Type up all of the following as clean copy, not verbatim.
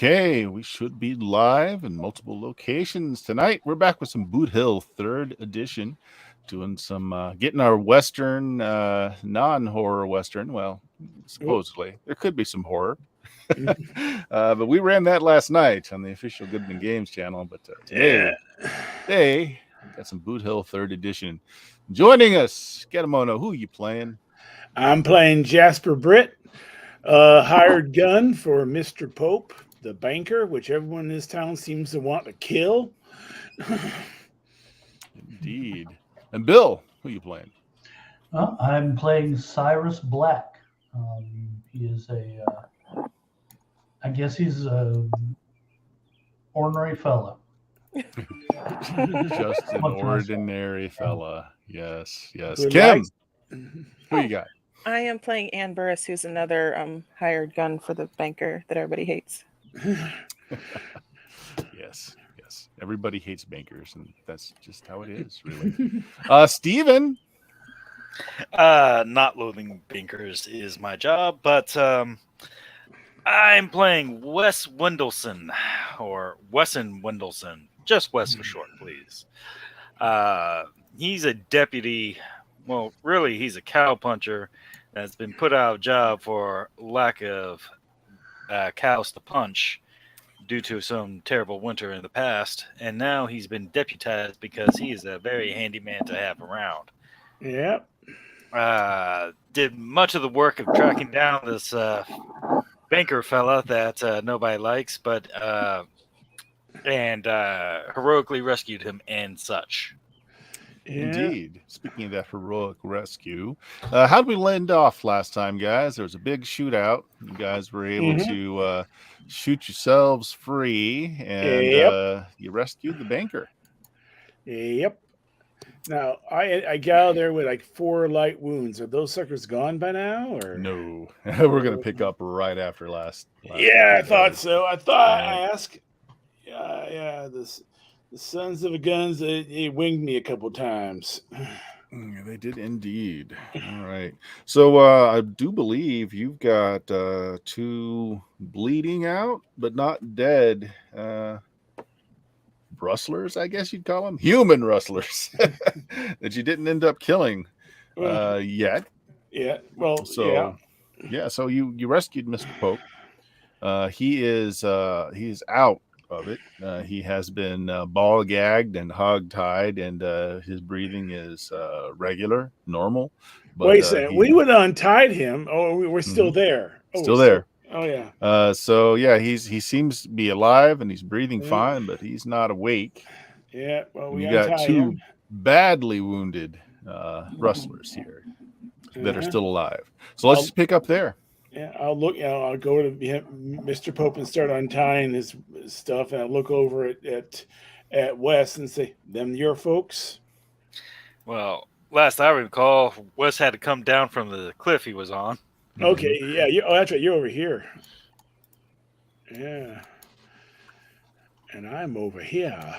Okay, we should be live in multiple locations tonight. We're back with some BootHill 3rd edition, doing some getting our Western, non-horror Western. Well, supposedly there could be some horror, but we ran that last night on the official Goodman Games channel. But today we got some BootHill 3rd edition. Joining us, Getamono, who are you playing? I'm playing Jasper Britt, hired gun for Mr. Pope, the banker, which everyone in this town seems to want to kill. Indeed. And Bill, who are you playing? I'm playing Cyrus Black. He is I guess he's a ordinary fella. Just an ordinary fella. Yes. Good Kim, life. who you got? I am playing Ann Burris, who's another hired gun for the banker that everybody hates. Yes. Everybody hates bankers, and that's just how it is, really. Steven. Not loathing bankers is my job, but I'm playing Wes Wendelson, or Wesson Wendelson. Just Wes for short, please. He's a deputy. Well, really, he's a cowpuncher that's been put out of job for lack of cows to punch due to some terrible winter in the past. And now he's been deputized because he is a very handy man to have around. Yep. Did much of the work of tracking down this banker fella that nobody likes, but heroically rescued him and such. Yeah. Indeed. Speaking of that heroic rescue, how did we land off last time, guys? There was a big shootout. You guys were able to shoot yourselves free, and you rescued the banker. Yep. Now, I got out there with like 4 light wounds. Are those suckers gone by now? Or No. We're going to pick up right after last yeah, I thought so. I thought I asked. Yeah, the sons of a guns, they winged me a couple times. They did indeed. All right. So I do believe you've got 2 bleeding out, but not dead rustlers, I guess you'd call them. Human rustlers that you didn't end up killing yet. Yeah. Well, so you rescued Mr. Pope. He is out of it. He has been ball gagged and hog tied, and his breathing is regular, normal. But, wait a second, we would have untied him. Oh, we're still there. Oh, still there. Oh yeah. So yeah, he seems to be alive and he's breathing fine, but he's not awake. Yeah. Well, we got 2 him. badly wounded rustlers here that are still alive. So let's just pick up there. Yeah, I'll look. I'll go to Mr. Pope and start untying his stuff, and I'll look over at Wes and say, "Them your folks?" Well, last I recall, Wes had to come down from the cliff he was on. Okay, yeah. That's right. You're over here. Yeah, and I'm over here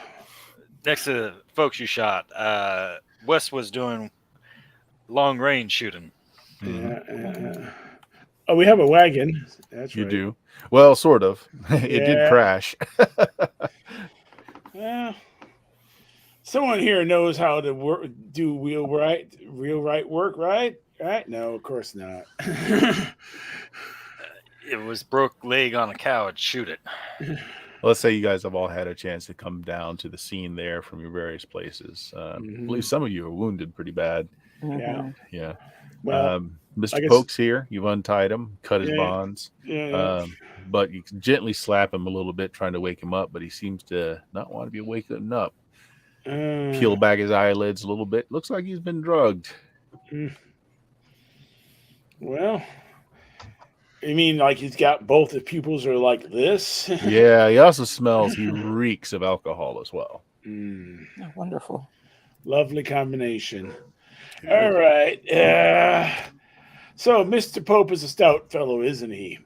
next to the folks you shot. Wes was doing long range shooting. Yeah. Oh, we have a wagon. That's right. You do. Well, sort of. It did crash. Well, someone here knows how to do real right work, right? Right? No, of course not. It was broke leg on a cow and shoot it. Let's say you guys have all had a chance to come down to the scene there from your various places. I believe some of you are wounded pretty bad. Yeah. Well, Mr. Polk's here. You've untied him, cut his bonds. Yeah. But you can gently slap him a little bit, trying to wake him up, but he seems to not want to be waking up. Peel back his eyelids a little bit. Looks like he's been drugged. Well, you mean like he's got both his pupils are like this? Yeah, he also smells. He reeks of alcohol as well. Oh, wonderful. Lovely combination. All right. So Mr. Pope is a stout fellow, isn't he?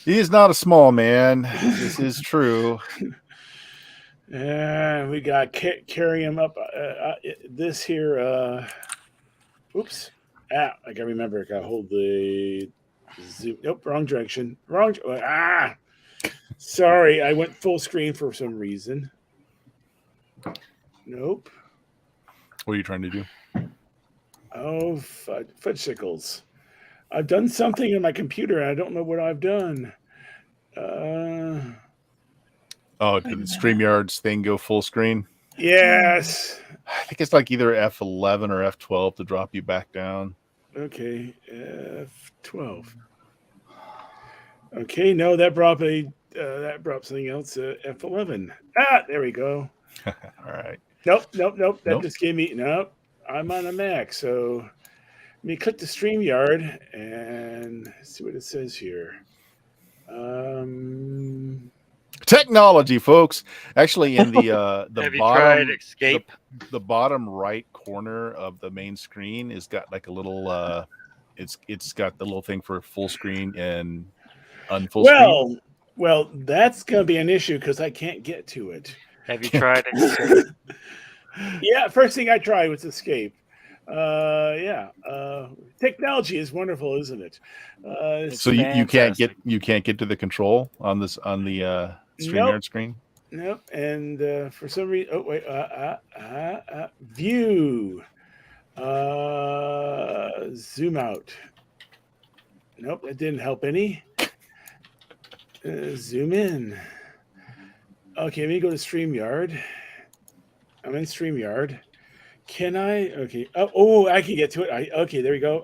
He is not a small man. This is true. We got to carry him up this here. Oops. I got to remember. I got to hold the zoom. Nope, wrong direction. Sorry, I went full screen for some reason. Nope. What are you trying to do? Oh, fudgesicles. I've done something in my computer, and I don't know what I've done. Oh, did the StreamYard's thing go full screen? Yes. I think it's like either F11 or F12 to drop you back down. Okay, F12. Okay, no, that brought something else. F11. Ah, there we go. All right. Nope. That Nope. just gave me nope. I'm on a Mac, so let me click the StreamYard and see what it says here. Technology, folks. Actually, in the Have you bottom, tried Escape? the bottom right corner of the main screen is got like a little. It's got the little thing for full screen and unfull screen. Well, that's gonna be an issue because I can't get to it. Have you tried Escape? Yeah, first thing I tried was Escape. Technology is wonderful, isn't it? So you can't get to the control on the StreamYard Nope. screen. Nope. And for some reason, oh wait, view, zoom out. Nope, that didn't help any. Zoom in. Okay, let me go to StreamYard. I'm in StreamYard. Can I? Okay. Oh, I can get to it. Okay, there we go.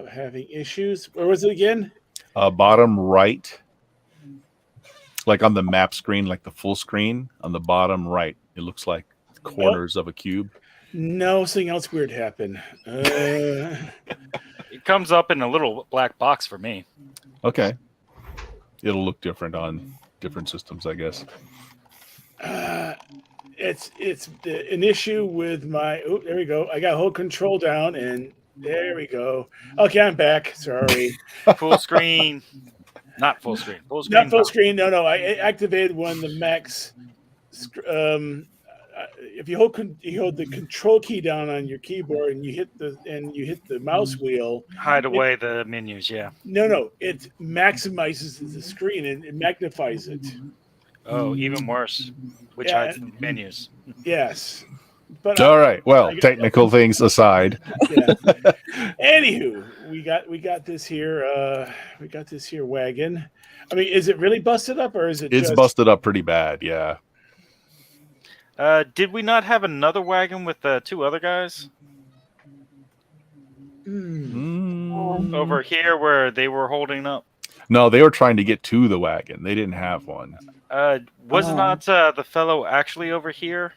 Having issues. Where was it again? Bottom right, like on the map screen, like the full screen on the bottom right. It looks like corners of a cube. No, something else weird happened. It comes up in a little black box for me. Okay. It'll look different on different systems, I guess. It's an issue with my. Oh, there we go. I got whole control down, and there we go. Okay, I'm back. Sorry. Full screen. Not full screen. Full screen. Not full screen. No. I activated one of the Macs. If you hold the control key down on your keyboard and you hit the mouse wheel, Hide away the menus. Yeah. No, it maximizes the screen and it magnifies it. Oh, even worse. Which hides the menus. Yes. But all right. Well, technical things aside. Yeah. Anywho, we got this here. We got this here wagon. I mean, is it really busted up, or is it? It's busted up pretty bad. Yeah. Did we not have another wagon with two other guys over here where they were holding up? No, they were trying to get to the wagon. They didn't have one. Was not the fellow actually over here?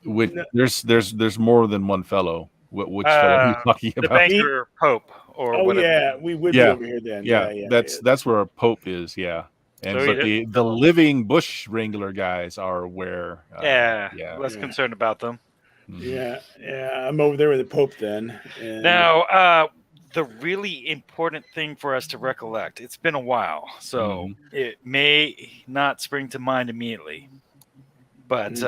There's more than one fellow. Which fellow are you talking about? The banker Pope or whatever. Yeah, we would be over here then. Yeah, that's where our Pope is. Yeah. And So the living bush wrangler guys are where. Less concerned about them. Yeah. I'm over there with the Pope then. And now, the really important thing for us to recollect, it's been a while, so it may not spring to mind immediately. But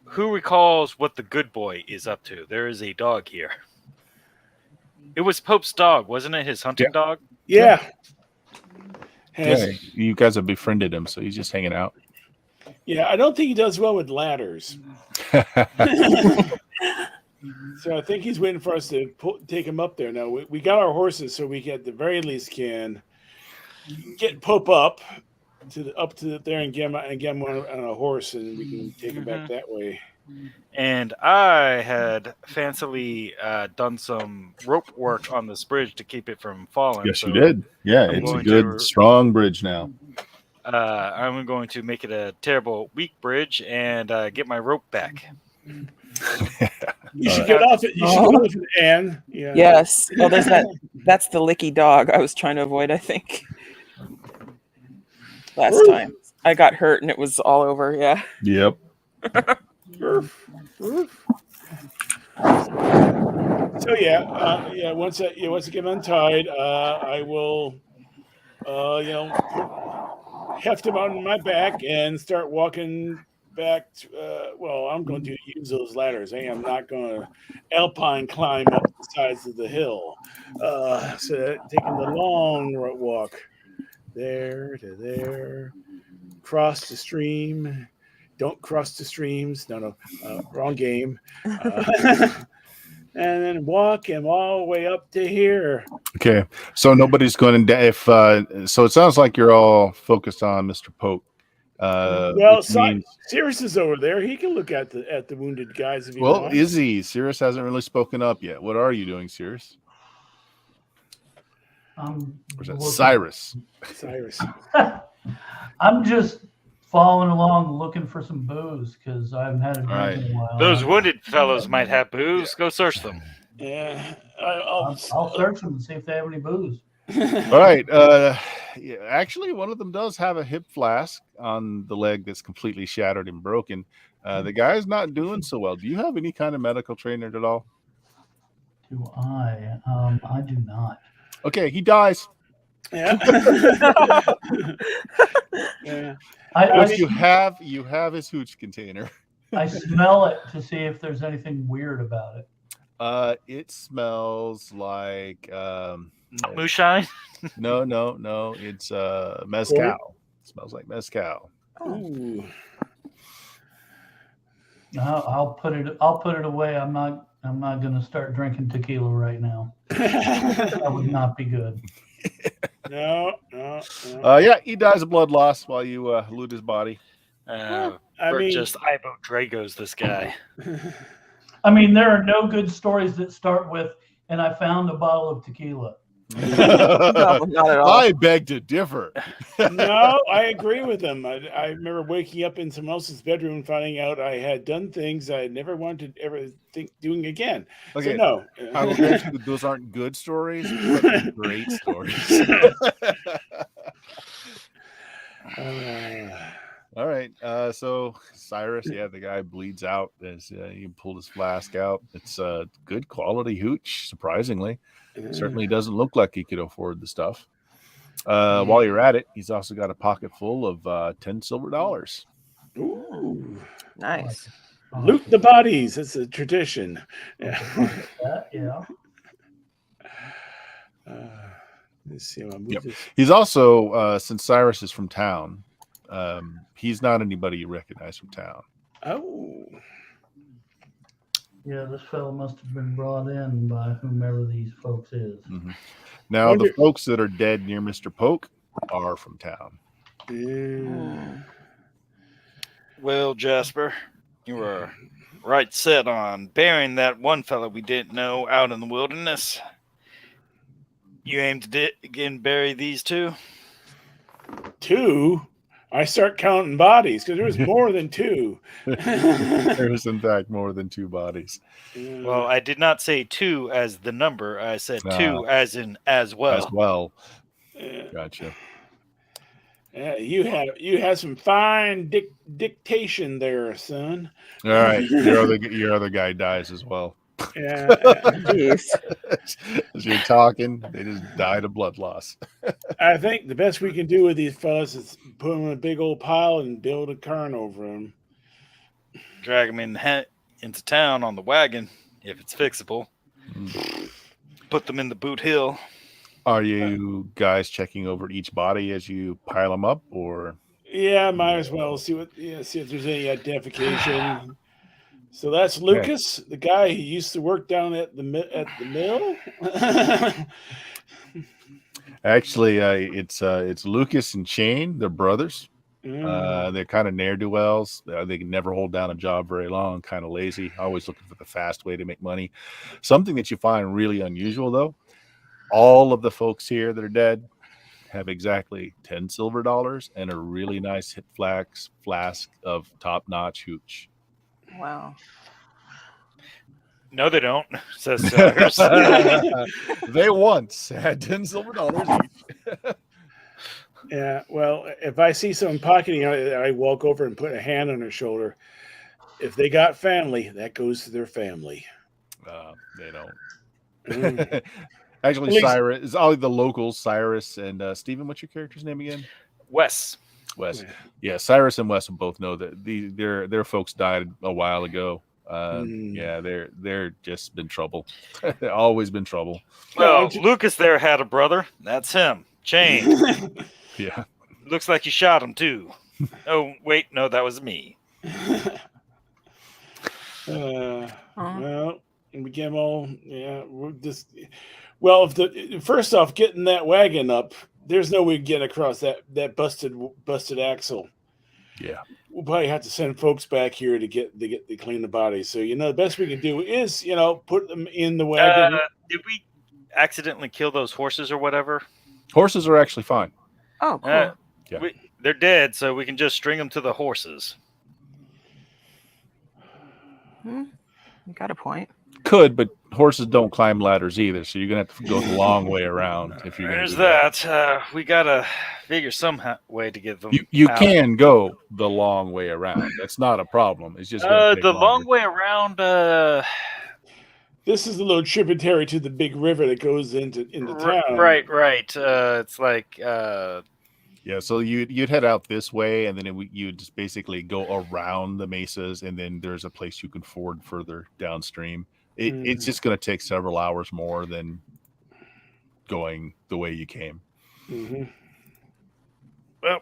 who recalls what the good boy is up to? There is a dog here. It was Pope's dog, wasn't it? His hunting dog? Yeah. You guys have befriended him, so he's just hanging out. Yeah, I don't think he does well with ladders. So I think he's waiting for us to take him up there. Now we got our horses, so we at the very least can get Pope up to there and get him on a horse, and we can take him back that way. And I had fancily done some rope work on this bridge to keep it from falling. Yes, you did. Yeah, it's a good, strong bridge now. I'm going to make it a terrible, weak bridge and get my rope back. You should get off it. You should get off it, Anne. Yeah. Yes. Well, there's that. That's the licky dog I was trying to avoid, I think. Last time I got hurt and it was all over. Yeah. Yep. So once I get untied, I will heft him on my back and start walking back I'm going to use those ladders. I am not going to alpine climb up the sides of the hill. So taking the long walk. there to there. Cross the stream. Don't cross the streams. No, wrong game. And then walk him all the way up to here. Okay, so nobody's going to so it sounds like you're all focused on Mr. Poke. Well, Which means, Sirius is over there. He can look at the wounded guys if he well, wants. Izzy, Cirrus hasn't really spoken up yet. What are you doing, Cirrus? Or is that Cyrus? Cyrus. I'm just following along looking for some booze because I haven't had a drink in a while. Those wounded fellows might have booze. Go search them. Yeah, I'll search them and see if they have any booze. All right. Yeah, actually, one of them does have a hip flask on the leg that's completely shattered and broken. The guy's not doing so well. Do you have any kind of medical training at all? Do I? I do not. Okay, he dies. Yeah. Yeah. But you have his hooch container. I smell it to see if there's anything weird about it. It smells like Moonshine. No. It's mezcal. It smells like mezcal. Ooh. I'll put it away. I'm not going to start drinking tequila right now. That would not be good. No. Yeah, he dies of blood loss while you loot his body. I Bert mean, just Ibo Dragos this guy. I mean, there are no good stories that start with, and I found a bottle of tequila. No, not at all. I beg to differ. no, I agree with him. I remember waking up in someone else's bedroom and finding out I had done things I never wanted to ever think doing again. Okay, So no. I will grant you those aren't good stories, but they're great stories. All right. So Cyrus, the guy bleeds out as you pulled his flask out. It's a good quality hooch, surprisingly. Certainly doesn't look like he could afford the stuff. While you're at it, he's also got a pocket full of 10 silver dollars. Ooh. Nice. Loot the bodies. It's a tradition. Yeah. Yeah. Let's see. I'll move Yep. this. He's also, since Cyrus is from town, he's not anybody you recognize from town. Oh. Yeah, this fellow must have been brought in by whomever these folks is. Mm-hmm. Now, the folks that are dead near Mr. Poke are from town. Yeah. Well, Jasper, you were right set on burying that one fellow we didn't know out in the wilderness. You aim to again bury these two? Two? I start counting bodies because there was more than two. There was, in fact, more than 2 bodies. Well, I did not say 2 as the number. I said 2 as in as well. As well. Yeah. Gotcha. Yeah, you have some fine dictation there, son. All right. Your other guy dies as well. Yeah. Jeez. As you're talking, they just died of blood loss. I think the best we can do with these fellas is put them in a big old pile and build a cairn over them. Drag them into town on the wagon, if it's fixable. Put them in the BootHill. Are you guys checking over each body as you pile them up, or? Yeah, might as well see if there's any identification. So that's Lucas, the guy who used to work down at the mill. Actually, it's Lucas and Shane. They're brothers. They're kind of ne'er-do-wells. They can never hold down a job very long. Kind of lazy. Always looking for the fast way to make money. Something that you find really unusual, though. All of the folks here that are dead have exactly 10 silver dollars and a really nice hip flask of top-notch hooch. Wow. No, they don't, says Cyrus. They once had 10 silver dollars each. Yeah, well, if I see someone pocketing, I walk over and put a hand on their shoulder. If they got family, that goes to their family. They don't. Mm. Actually, Cyrus is all the locals. Cyrus and Stephen. What's your character's name again? Wes. Yeah, Cyrus and Wes both know that their folks died a while ago. Yeah, they're just been trouble. Always been trouble. Well, Lucas there had a brother. That's him. Chain. Yeah. Looks like you shot him too. Oh wait, no, that was me. Well, and we get them all. Yeah, we're just. Well, first off, getting that wagon up, there's no way getting across that busted axle. Yeah. We'll probably have to send folks back here to clean the body. So the best we can do is put them in the wagon. Did we accidentally kill those horses or whatever? Horses are actually fine. Oh, cool. Yeah. They're dead, so we can just string them to the horses. You got a point. Could, but horses don't climb ladders either, so you're gonna have to go the long way around if you're gonna There's do that. that. We gotta figure some way to get them. You out. can go the long way around. That's not a problem. It's just gonna take the longer. long way around. This is a little tributary to the big river that goes into town. Right. It's like Yeah, so you'd head out this way, and then you'd just basically go around the mesas, and then there's a place you can ford further downstream. It's just going to take several hours more than going the way you came. Mm-hmm. well,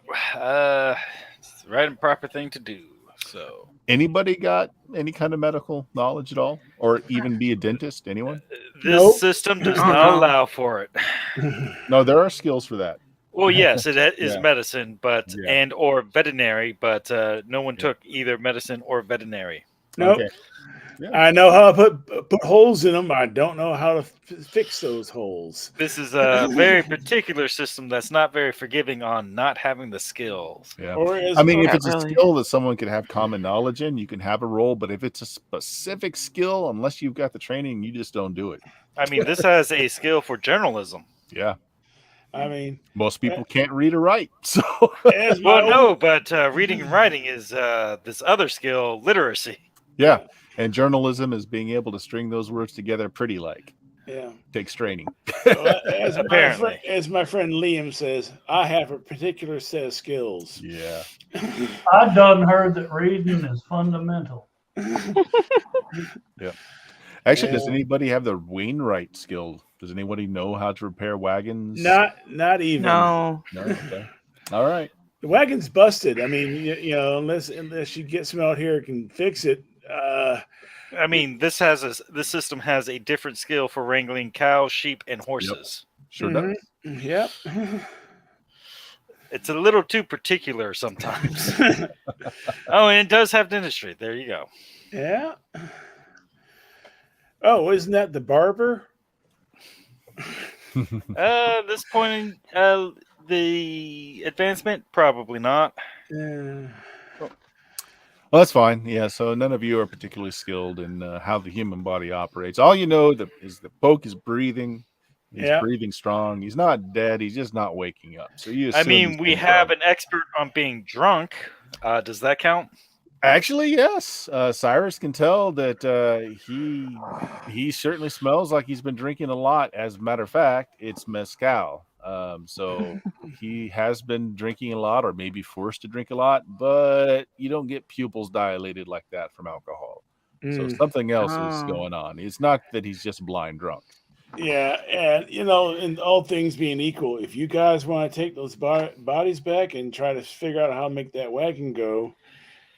it's the right and proper thing to do. So, Anybody got any kind of medical knowledge at all, or even be a dentist? Anyone? this Nope. system does Oh, not no. allow for it. No, there are skills for that. Well, yes, it is Yeah. medicine, but Yeah. or veterinary, but no one took either medicine or veterinary. Nope. Okay. Yeah. I know how to put holes in them. I don't know how to fix those holes. This is a very particular system that's not very forgiving on not having the skills. Yeah. Or as I mean, if Not it's really. a skill that someone can have common knowledge in, you can have a role. But if it's a specific skill, unless you've got the training, you just don't do it. I mean, this has a skill for journalism. Yeah. I mean, Most people can't read or write. So as my Well, old- no, but reading and writing is this other skill, literacy. yeah. And journalism is being able to string those words together pretty like. yeah. Takes training. Well, as Apparently. my friend Liam says, I have a particular set of skills. Yeah. I done heard that reading is fundamental. Actually, does Yeah. anybody have the Wainwright skill? Does anybody know how to repair wagons? Not even. No. No. Okay. All right. The wagon's busted. I mean, unless you get some out here who can fix it. I mean, this system has a different skill for wrangling cows, sheep, and horses. Sure Mhm. does. Yep. It's a little too particular sometimes. Oh, and it does have dentistry. There you go. Yeah. Oh, isn't that the barber? This point in the advancement, probably not. Yeah. Well, that's fine. Yeah. So none of you are particularly skilled in how the human body operates. All you know is the Poke is breathing. He's Yeah. breathing strong. He's not dead. He's just not waking up. So you. I assume mean, he's we been have drugged. an expert on being drunk. Does that count? Actually, yes. Cyrus can tell that he certainly smells like he's been drinking a lot. As a matter of fact, it's mezcal. So he has been drinking a lot, or maybe forced to drink a lot. But you don't get pupils dilated like that from alcohol. So Mm. something else is Oh. going on. It's not that he's just blind drunk. Yeah, and in all things being equal, if you guys want to take those bodies back and try to figure out how to make that wagon go,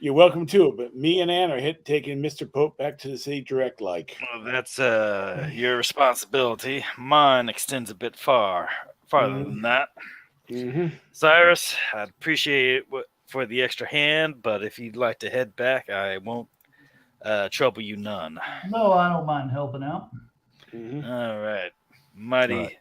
you're welcome to it. But me and Ann are taking Mr. Pope back to the city direct. Like, Well, that's your responsibility. Mine extends a bit farther than that. mm-hmm. Cyrus, I'd appreciate it for the extra hand, but if you'd like to head back, I won't trouble you none. No, I don't mind helping out. Mm-hmm. All right. Mighty Right.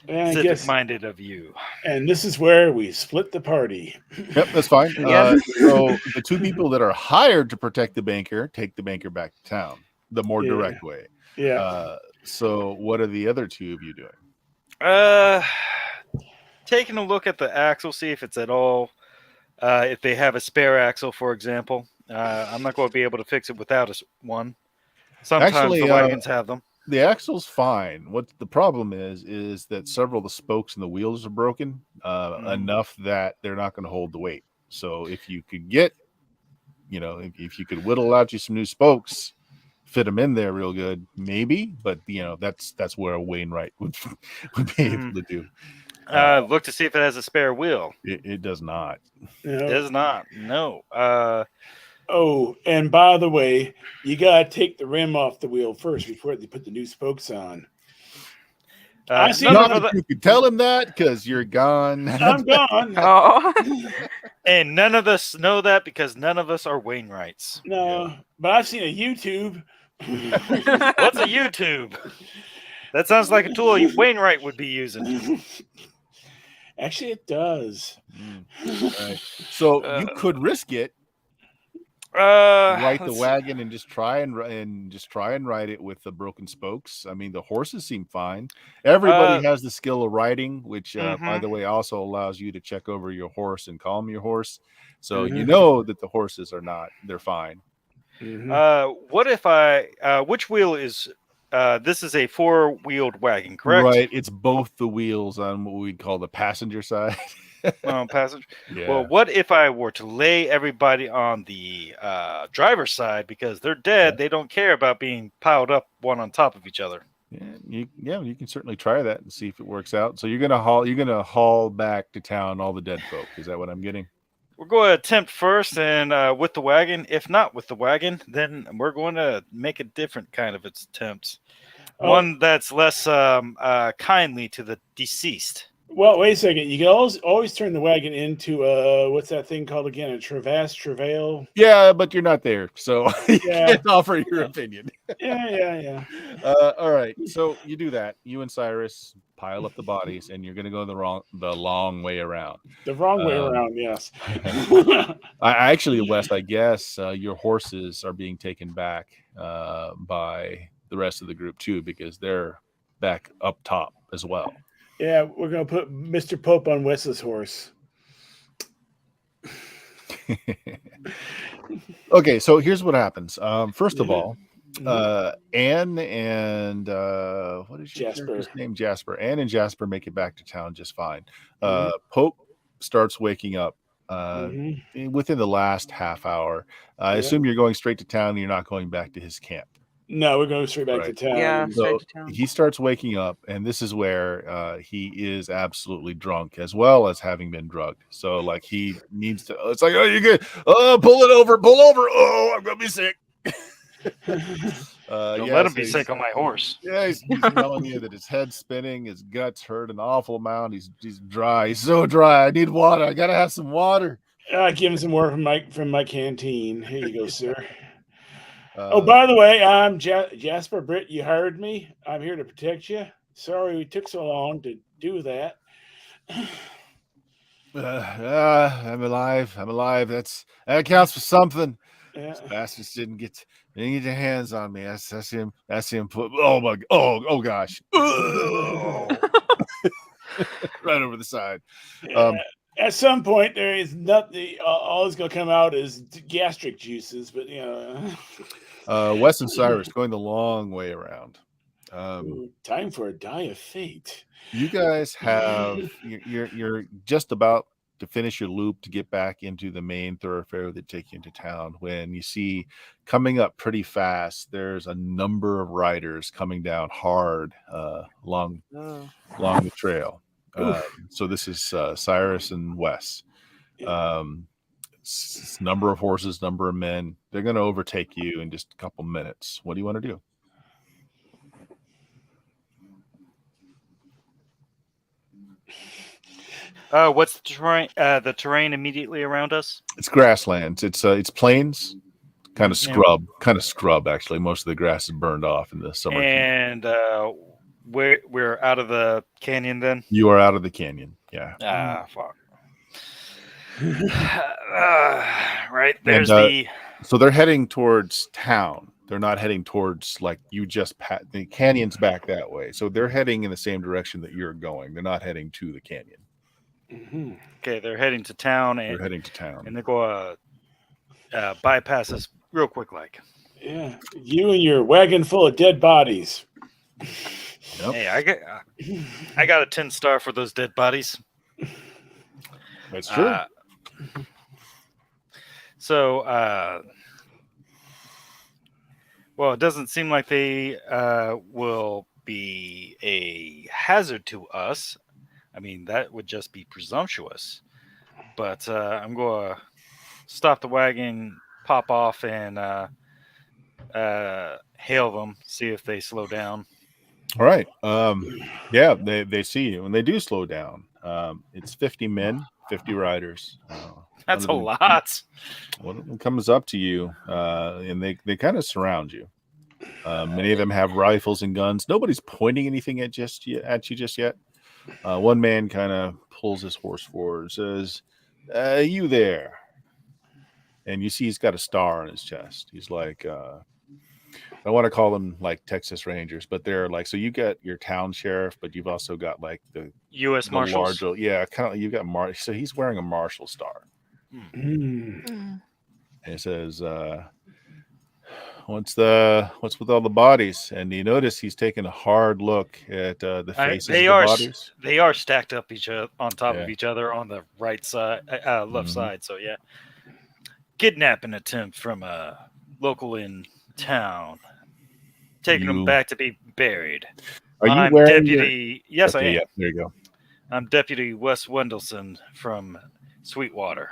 And I civic guess, minded of you. and this is where we split the party. Yep, that's fine. Yeah. So the two people that are hired to protect the banker take the banker back to town the more Yeah. direct way. Yeah, So what are the other two of you doing? Taking a look at the axle, see if it's at all, if they have a spare axle, for example. I'm not going to be able to fix it without one. Sometimes Actually, the wagons have them. The axle's fine. What the problem is that several of the spokes and the wheels are broken enough that they're not going to hold the weight. So if you could get, if you could whittle out you some new spokes, fit them in there real good, maybe. But that's where a Wainwright would be able to do. Look to see if it has a spare wheel. It does not. You It know? does not. No. Oh, and by the way, you gotta take the rim off the wheel first before they put the new spokes on. I see none Not of if the, you could tell him that because you're gone. I'm gone. Oh, and none of us know that because none of us are Wainwrights. No, but I've seen a YouTube. What's a YouTube? That sounds like a tool Wainwright would be using. Actually, it does. Right. So you could risk it, Right right the wagon, and just try and ride it with the broken spokes. I mean, the horses seem fine. Everybody has the skill of riding, which, by the way, also allows you to check over your horse and calm your horse, so you know that the horses are not. They're fine. What if which wheel is? This is a 4-wheeled wagon, correct? Right. It's both the wheels on what we'd call the passenger side. Passenger. Yeah. Well, what if I were to lay everybody on the driver's side because they're dead? They don't care about being piled up one on top of each other. You can certainly try that and see if it works out. So you're gonna haul back to town all the dead folk. Is that what I'm getting? We're going to attempt first, and with the wagon. If not with the wagon, then we're going to make a different kind of attempt. One that's less kindly to the deceased. Well, wait a second. You can always turn the wagon into what's that thing called again? A travail? Yeah, but you're not there, so you Yeah. can't offer your opinion. Yeah. All right, so you do that. You and Cyrus pile up the bodies, and you're going to go the long way around. The wrong way around, yes. I actually, West, I guess your horses are being taken back by the rest of the group too, because they're back up top as well. Yeah, we're gonna put Mr. Pope on Wes's horse. Okay, so here's what happens. First of all, Mm-hmm. Anne and what is your Jasper. character's name? Jasper. Anne and Jasper make it back to town just fine. Mhm. Pope starts waking up Mhm. within the last half hour. I Yeah. assume you're going straight to town and you're not going back to his camp. No, we're going straight back to Right. town. yeah, So straight to town. he starts waking up, and this is where he is absolutely drunk as well as having been drugged. So, like, he needs to. It's like, oh, you're good. Oh, pull over. Oh, I'm gonna be sick. Don't let him be sick on my horse. Yeah, he's telling you that his head's spinning, his guts hurt an awful amount. He's dry. He's so dry. I need water. I gotta have some water. Give him some more from my canteen. Here you go, sir. By the way, I'm Jasper Britt. You hired me. I'm here to protect you. Sorry we took so long to do that. I'm alive. That counts for something. Yeah. These bastards didn't get their hands on me. I see him put. Oh gosh. Right over the side. At some point, there is nothing. All that's going to come out is gastric juices, but Wes and Cyrus going the long way around. Time for a die of fate. You guys have you're just about to finish your loop to get back into the main thoroughfare that take you into town when you see coming up pretty fast. There's a number of riders coming down hard along the trail. So this is Cyrus and Wes. Number of horses, number of men. They're going to overtake you in just a couple minutes. What do you want to do? What's the terrain? The terrain immediately around us? It's grasslands. It's plains, kind of scrub. Actually, most of the grass is burned off in the summer. And we're out of the canyon. Then you are out of the canyon. Yeah. Fuck. Right. There's So they're heading towards town. They're not heading towards like you just the canyon's back that way. So they're heading in the same direction that you're going. They're not heading to the canyon. Mm-hmm. Okay, they're heading to town. They're heading to town, and they go bypass us real quick, like. Yeah, you and your wagon full of dead bodies. Yep. Hey, I got a 10-star for those dead bodies. That's true. Well, it doesn't seem like they will be a hazard to us. I mean, that would just be presumptuous. But I'm going to stop the wagon, pop off, and hail them, see if they slow down. All right. Yeah, they see you and they do slow down. It's 50 men, 50 riders. That's a lot. One of them comes up to you, and they kind of surround you. Many of them have rifles and guns. Nobody's pointing anything at you just yet. One man kind of pulls his horse forward and says, "You there?" And you see he's got a star on his chest. He's like, I want to call them like Texas Rangers, but they're like, so you got your town sheriff, but you've also got like the U.S. Marshals. larger, yeah, kind of. You got so he's wearing a marshal star. Mm. And it says, what's with all the bodies? And you notice he's taking a hard look at the faces of the bodies. They are stacked up on top Yeah. of each other on the right side, left Mhm. side. So yeah, kidnapping attempt from a local in town, taking them back to be buried. Are you I'm wearing Deputy? Yes, Okay, I am. yeah, there you go. I'm Deputy Wes Wendelson from Sweetwater.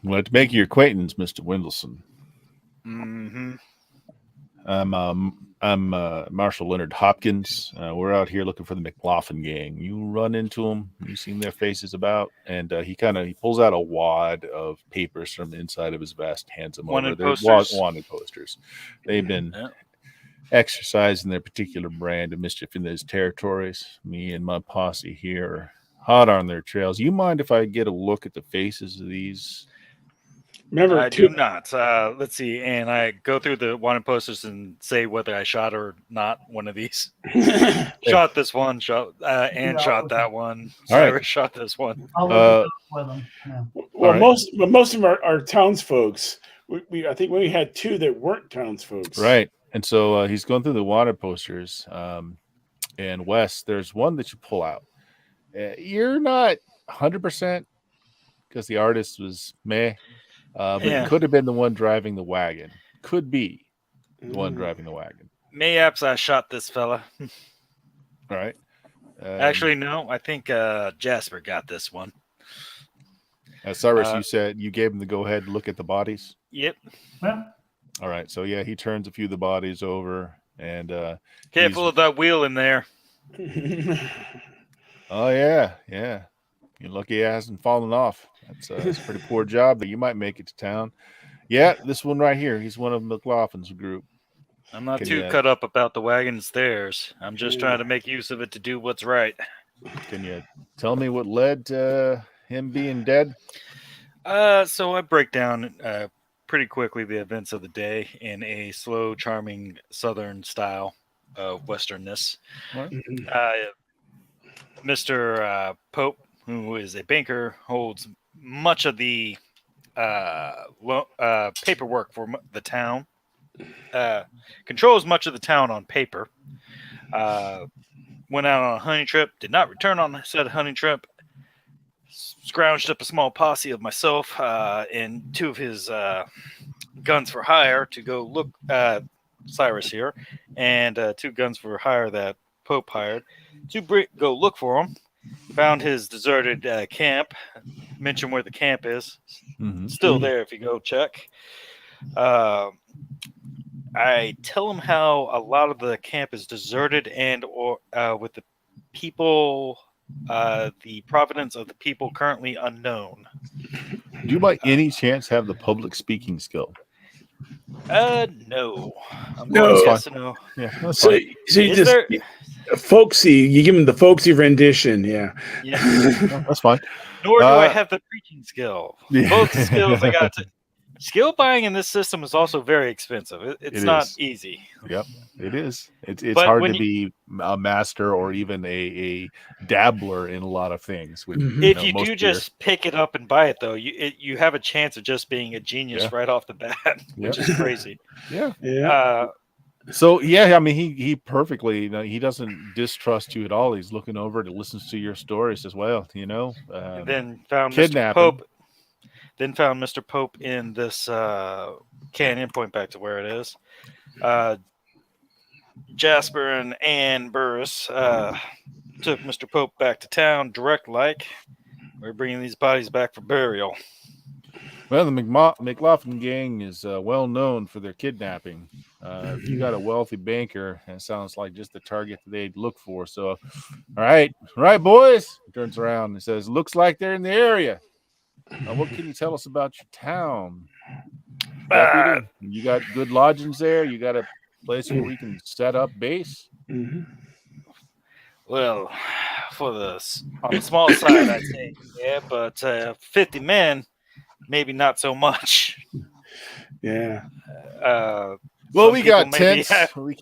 I'd like to make your acquaintance, Mr. Wendelson. Mm-hmm. I'm Marshal Leonard Hopkins. We're out here looking for the McLaughlin gang. You run into them. You seen their faces about, and he pulls out a wad of papers from the inside of his vest, hands them Wanted over. They're posters? wanted posters. They've been Yeah. exercising their particular brand of mischief in those territories. Me and my posse here are hot on their trails. You mind if I get a look at the faces of these? Remember, I do not. Let's see. And I go through the wanted posters and say whether I shot or not one of these. Shot this one, shot that one. All right. Cyrus shot this one. I'll look it up with them. Yeah. Well, right. most of our townsfolks, I think we had two that weren't townsfolks. Right. And so he's going through the wanted posters. And Wes, there's one that you pull out. You're not 100% because the artist was meh. But Yeah. it could have been the one driving the wagon. Could be the one driving the wagon. Mayhaps I shot this fella. All right. Actually, no. I think Jasper got this one. Cyrus, you said you gave him the go ahead to look at the bodies. Yep. Yeah. All right. So yeah, he turns a few of the bodies over, and Careful of that wheel in there. oh yeah. You're lucky it hasn't fallen off. That's a pretty poor job, but you might make it to town. Yeah, this one right here. He's one of McLaughlin's group. I'm not too cut up about the wagon's theirs. I'm just trying to make use of it to do what's right. Can you tell me what led to him being dead? So I break down pretty quickly the events of the day in a slow, charming Southern style of Westernness. Right. Mr. Pope, who is a banker, holds much of the paperwork for the town, controls much of the town on paper, went out on a hunting trip, did not return on said hunting trip, scrounged up a small posse of myself and two of his guns for hire to go look, Cyrus here, and two guns for hire that Pope hired to go look for him. Found his deserted camp. Mention where the camp is. Mm-hmm. Still there if you go check. I tell him how a lot of the camp is deserted and or with the people, the provenance of the people currently unknown. Do you by any chance have the public speaking skill? No. No. Yes, no. Yeah, that's So, fine. so you Is just there- folksy. You give him the folksy rendition. Yeah. Yeah. No, that's fine. Nor do I have the preaching skill. Yeah. Both skills I got to. Skill buying in this system is also very expensive. It's It not is. easy. Yep, it is. It's But hard when to be a master or even a dabbler in a lot of things. Which, Mhm. If know, you most do of your- just pick it up and buy it, though, you have a chance of just being a genius Yeah. right off the bat, which is crazy. yeah. Yeah. So yeah, I mean, he perfectly. He doesn't distrust you at all. He's looking over to listens to your stories as well. Then found Mr. kidnapping. Pope. Then found Mr. Pope in this canyon. Point back to where it is. Jasper and Ann Burris took Mr. Pope back to town direct like. We're bringing these bodies back for burial. Well, the McLaughlin gang is well known for their kidnapping. If you got a wealthy banker, it sounds like just the target that they'd look for. So, all right, boys. He turns around and says, "Looks like they're in the area. What can you tell us about your town, deputy? You got good lodgings there. You got a place where we can set up base." Well, on the small side, I'd say, yeah, but 50 men, maybe not so much. Yeah. Well, we got maybe tents. We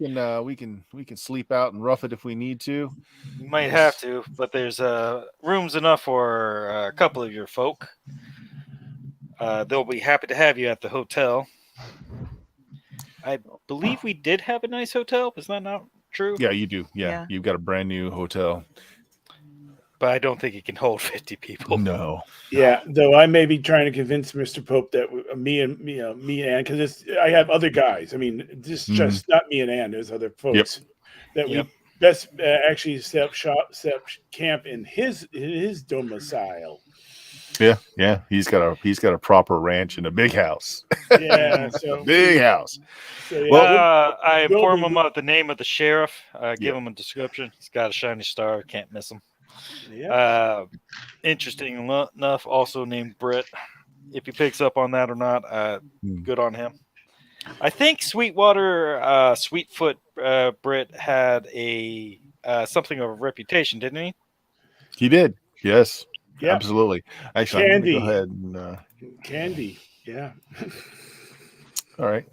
can sleep out and rough it if we need to. You might have to, but there's rooms enough for a couple of your folk. They'll be happy to have you at the hotel. I believe we did have a nice hotel. Is that not true? Yeah, you do. Yeah. You've got a brand new hotel. But I don't think it can hold 50 people. No. Yeah, though I may be trying to convince Mr. Pope that me and Ann, because I have other guys. I mean, this is just not me and Ann. There's other folks that we best actually set up camp in his domicile. Yeah. He's got a proper ranch and a big house. Yeah, so big house. So, I inform him of the name of the sheriff. Give him a description. He's got a shiny star. Can't miss him. Yeah. Interesting enough, also named Britt. If he picks up on that or not, good on him. I think Sweetfoot Britt had a something of a reputation, didn't he? He did. Yes. Yeah. Absolutely. Actually, Candy. I'm gonna go ahead and Candy. Yeah. all right.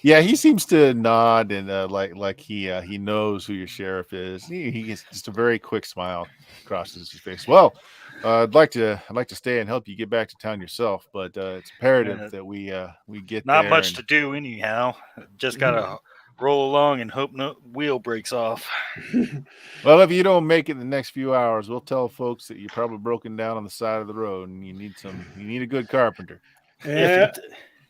Yeah, he seems to nod and like he knows who your sheriff is. He gets just a very quick smile crosses his face. Well, I'd like to stay and help you get back to town yourself, but it's imperative that we get not there much to do anyhow. Just gotta roll along and hope no wheel breaks off. Well, if you don't make it in the next few hours, we'll tell folks that you're probably broken down on the side of the road and you need a good carpenter. Yeah.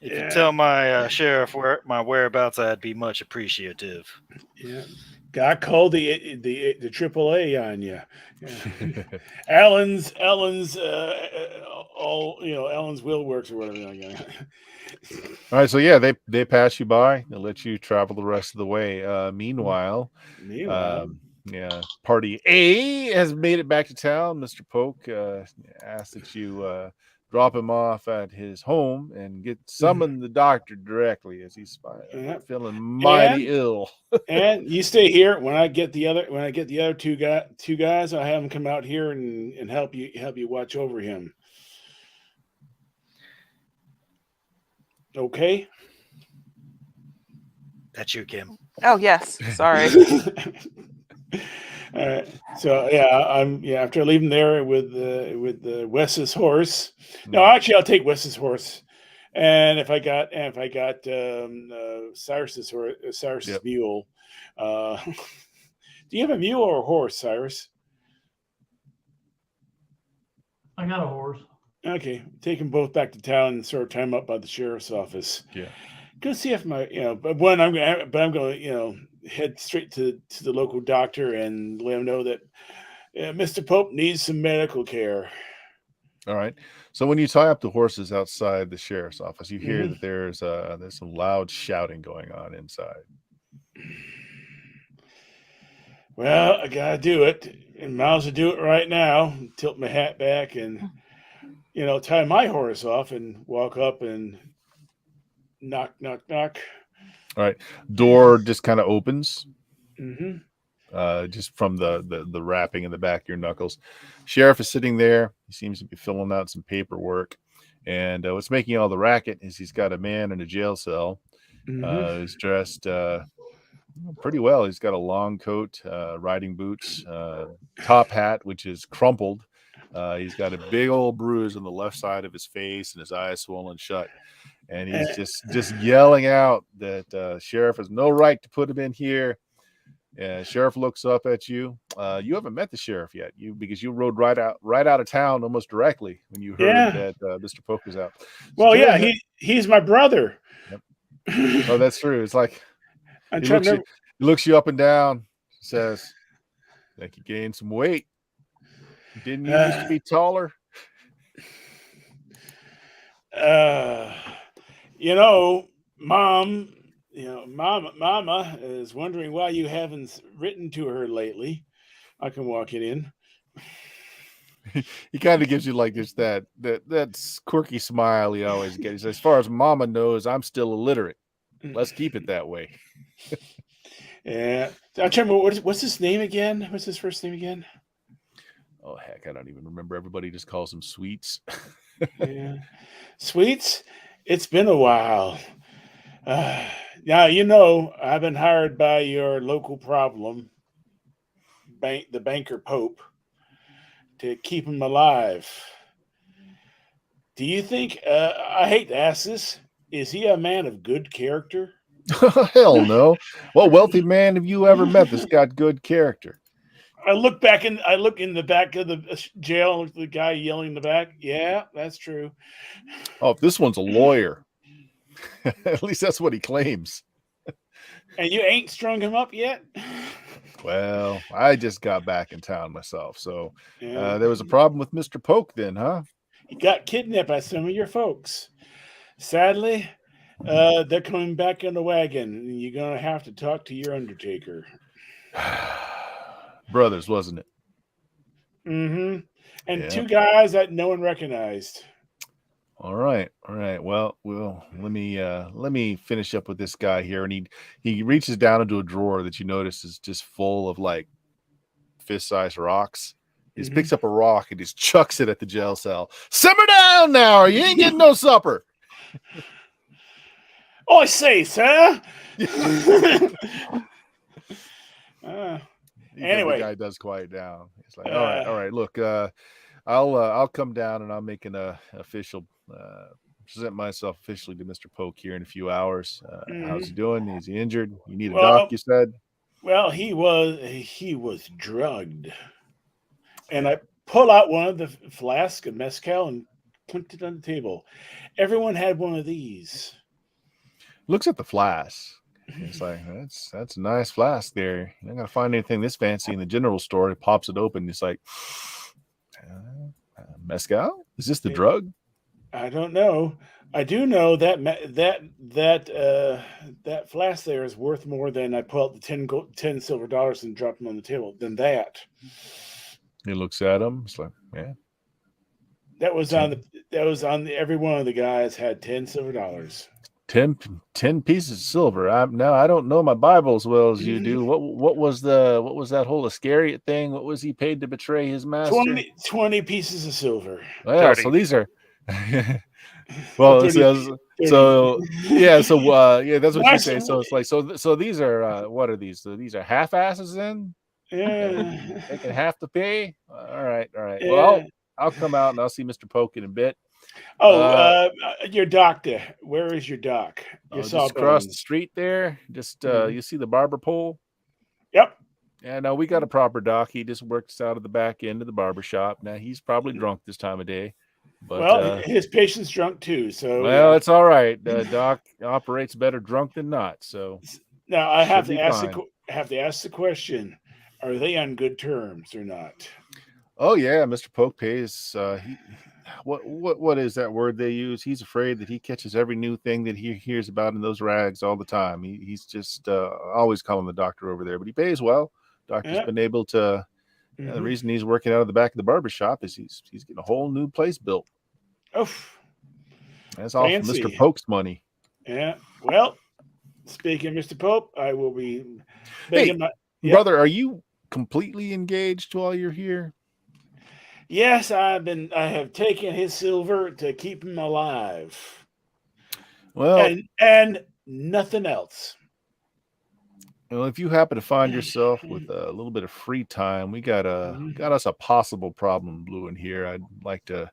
If you tell my sheriff my whereabouts, I'd be much appreciative. Yeah, got called the AAA on you. Yeah. Allen's Allen's Wheel Works or whatever. All right, so yeah, they pass you by. They'll let you travel the rest of the way. Meanwhile, Party A has made it back to town. Mr. Polk asked that you drop him off at his home and summon the doctor directly as he's feeling mighty ill. And you stay here. When I get the other two guys, I'll have them come out here and help you watch over him. Okay. That's you, Kim. Oh yes, sorry. All right. So after leaving there with Wes's horse. No, actually, I'll take Wes's horse. And if I got Cyrus's mule, do you have a mule or a horse, Cyrus? I got a horse. Okay, take them both back to town and sort of tie them up by the sheriff's office. Yeah. Go see if I'm going to head straight to the local doctor and let him know that Mr. Pope needs some medical care. All right. So when you tie up the horses outside the sheriff's office, you hear that there's some loud shouting going on inside. Well, I gotta do it, and might as well do it right now. Tilt my hat back and tie my horse off and walk up and knock, knock, knock. All right. Door just kind of opens. Mm-hmm. Just from the wrapping in the back of your knuckles. Sheriff is sitting there. He seems to be filling out some paperwork. And what's making all the racket is he's got a man in a jail cell. He's dressed pretty well. He's got a long coat, riding boots, top hat, which is crumpled. He's got a big old bruise on the left side of his face and his eyes swollen shut. And he's just yelling out that sheriff has no right to put him in here. Sheriff looks up at you. You haven't met the sheriff yet, because you rode right out of town almost directly when you heard that Mr. Pope was out. Well, he's my brother. Yep. Oh, that's true. It's like he looks you up and down. Says, Like you gained some weight. Didn't you used to be taller? Mom, Mama is wondering why you haven't written to her lately. I can walk it in. He kind of gives you like just that quirky smile he always gets. He says, as far as Mama knows, I'm still illiterate. Let's keep it that way. Yeah. I'm trying to remember, what's his name again? What's his first name again? Oh, heck, I don't even remember. Everybody just calls him Sweets. Yeah. Sweets, it's been a while. Now, I've been hired by your local problem, the banker Pope, to keep him alive. Do you think, I hate to ask this, is he a man of good character? Hell no. What wealthy man have you ever met that's got good character? I look in the back of the jail and look at the guy yelling in the back. Yeah, that's true. Oh, if this one's a lawyer. At least that's what he claims. And you ain't strung him up yet? Well, I just got back in town myself. So Yeah. there was a problem with Mr. Polk then, huh? He got kidnapped by some of your folks. Sadly, they're coming back in the wagon, and you're going to have to talk to your undertaker. Brothers, wasn't it? Mm-hmm. And Yeah. two guys that no one recognized. All right. Well, let me finish up with this guy here, and he reaches down into a drawer that you notice is just full of like fist-sized rocks. He just picks up a rock and just chucks it at the jail cell. Simmer down now, or you ain't getting no supper. I say, sir. Anyway, the guy does quiet down. He's like, all right. Look, I'll come down and I'll make an official present myself officially to Mr. Polk here in a few hours. How's he doing? Is he injured? You need a doc, you said? Well, he was drugged. And I pull out one of the flasks of mezcal and put it on the table. Everyone had one of these. Looks at the flask. It's like, that's a nice flask there. You're not gonna find anything this fancy in the general store. He pops it open. It's like, mezcal? Is this the drug? I don't know. I do know that that flask there is worth more than I pull out the 10 silver dollars and drop them on the table. Than that. He looks at him. It's like, yeah. That was on every one of the guys had 10 silver dollars. 10 pieces of silver. I don't know my Bible as well as you do. What was that whole Iscariot thing? What was he paid to betray his master? 20 pieces of silver. Well, 30. so these are well, 30. so yeah, so yeah, that's what you Nice. say. So it's like so these are what are these? So these are half asses then? Yeah. Taking half the pay? All right. Yeah. Well, I'll come out and I'll see Mr. Polk in a bit. Your doctor. Where is your doc? Your Just across the sawbones. street there. Just you see the barber pole? Yep. Yeah, no, we got a proper doc. He just works out of the back end of the barber shop. Now he's probably drunk this time of day. But Well, his patient's drunk too. So well, it's all right. Doc operates better drunk than not. So now I have should to be ask fine. the question: are they on good terms or not? Oh yeah, Mr. Polk pays. What is that word they use? He's afraid that he catches every new thing that he hears about in those rags all the time. He's just always calling the doctor over there, but he pays well. Doctor's been able to. The reason he's working out of the back of the barber shop is he's getting a whole new place built. Oh, that's all from Mr. Polk's money. Yeah. Well, speaking of Mr. Pope, I will be. Brother, are you completely engaged while you're here? Yes, I have taken his silver to keep him alive. Well, and nothing else. Well, if you happen to find yourself with a little bit of free time, we got us a possible problem brewing here. I'd like to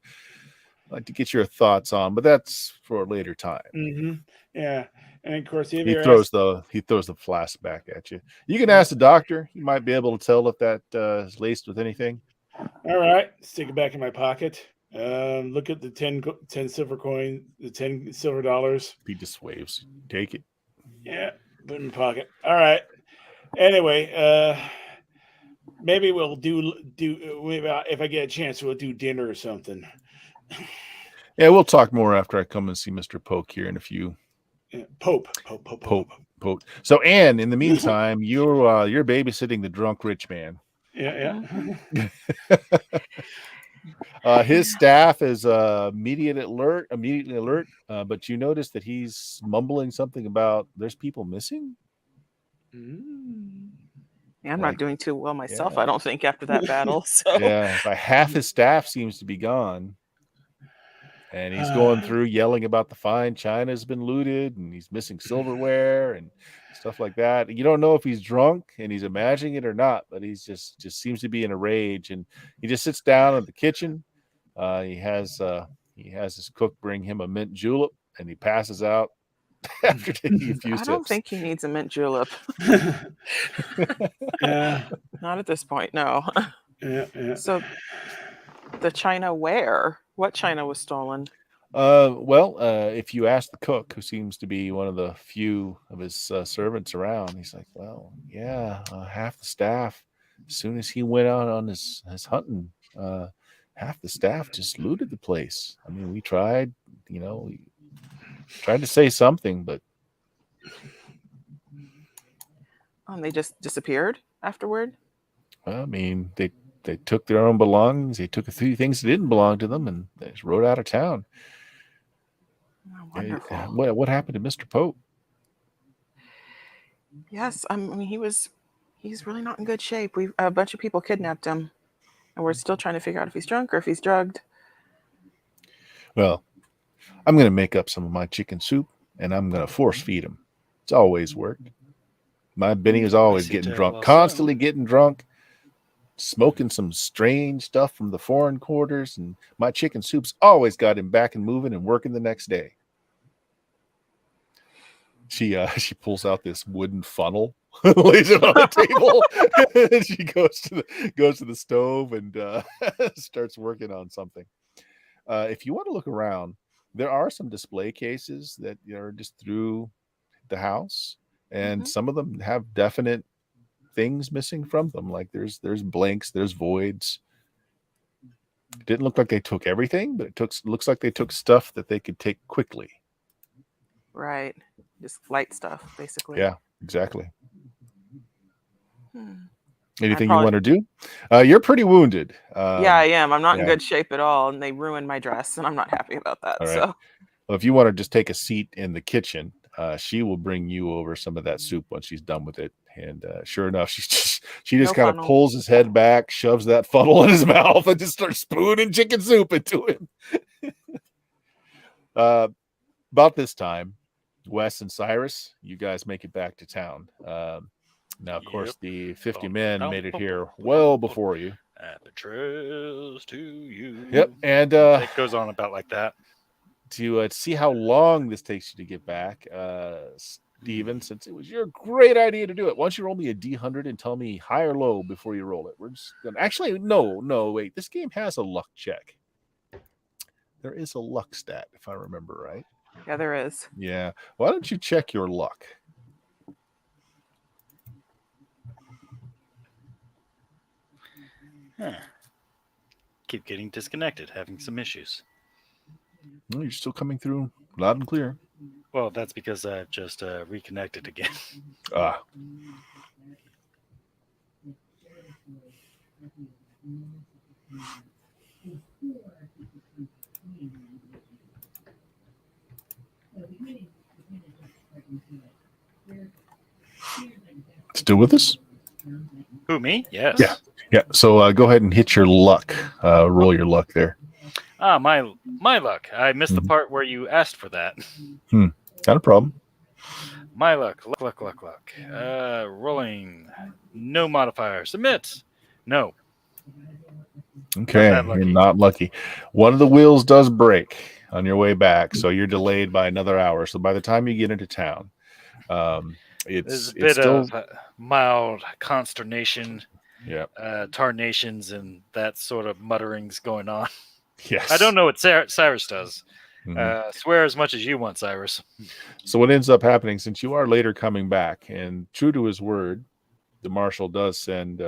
get your thoughts on, but that's for a later time. Mm-hmm. Yeah, and of course he throws the flask back at you. You can ask the doctor; he might be able to tell if that is laced with anything. All right, stick it back in my pocket. Look at the 10 silver coin, the 10 silver dollars. He just waves. Take it. Yeah, put it in my pocket. All right. Anyway, Maybe we'll do if I get a chance, we'll do dinner or something. Yeah, we'll talk more after I come and see Mr. Poke here in a few. Yeah. Pope. So, Anne, in the meantime, you're babysitting the drunk rich man. Yeah. His staff is immediately alert, but you notice that he's mumbling something about there's people missing. Yeah, I'm Like, not doing too well myself, yeah. I don't think, after that battle. So Yeah, by half his staff seems to be gone. And he's going through yelling about the fine China's been looted and he's missing silverware and stuff like that. You don't know if he's drunk and he's imagining it or not, but he's just seems to be in a rage. And he just sits down in the kitchen. He has his cook bring him a mint julep and he passes out after taking a few I don't sips. think he needs a mint julep. Yeah. Not at this point, no. Yeah. So the China where? What China was stolen? If you ask the cook, who seems to be one of the few of his servants around, he's like, well, yeah, half the staff, as soon as he went out on his hunting, half the staff just looted the place. I mean, we tried to say something, but And they just disappeared afterward? I mean, they took their own belongings. They took a few things that didn't belong to them, and they just rode out of town. Oh, wonderful. What happened to Mr. Pope? Yes, I mean he's really not in good shape. A bunch of people kidnapped him, and we're still trying to figure out if he's drunk or if he's drugged. Well, I'm going to make up some of my chicken soup, and I'm going to force feed him. It's always worked. My Benny is always getting drunk, constantly getting drunk, smoking some strange stuff from the foreign quarters, and my chicken soup's always got him back and moving and working the next day. She pulls out this wooden funnel, lays it on the table, and she goes to the stove and starts working on something. If you want to look around, there are some display cases that are just through the house, and some of them have definite things missing from them. Like there's blanks, there's voids. It didn't look like they took everything, but looks like they took stuff that they could take quickly. Right. Just light stuff, basically. Yeah, exactly. Hmm. Anything you want to do? You're pretty wounded. Yeah, I am. I'm not in good shape at all, and they ruined my dress, and I'm not happy about that. All right. So, well, if you want to just take a seat in the kitchen, she will bring you over some of that soup once she's done with it. And sure enough, she just kind of pulls his head back, shoves that funnel in his mouth, and just starts spooning chicken soup into him. About this time, Wes and Cyrus, you guys make it back to town. Now, of course, the 50 men made it here well before you. Happy trails to you. Yep, and it goes on about like that. To see how long this takes you to get back, Steven, since it was your great idea to do it, why don't you roll me a D100 and tell me high or low before you roll it? We're just gonna actually no, wait. This game has a luck check. There is a luck stat, if I remember right. Yeah, there is. Yeah. Why don't you check your luck? Keep getting disconnected, having some issues. Well, you're still coming through loud and clear. Well, that's because I've just reconnected again. Ah. Still with us? Who, me? Yes. Yeah. So go ahead and hit your luck. Roll your luck there. My luck. I missed the part where you asked for that. Not a problem. My luck. Rolling. No modifier. Submit. No. Okay, you're not lucky. One of the wheels does break on your way back, so you're delayed by another hour. So by the time you get into town, there's a bit of mild consternation, tarnations, and that sort of mutterings going on. Yes. I don't know what Cyrus does. Swear as much as you want, Cyrus. So what ends up happening, since you are later coming back, and true to his word, the marshal does send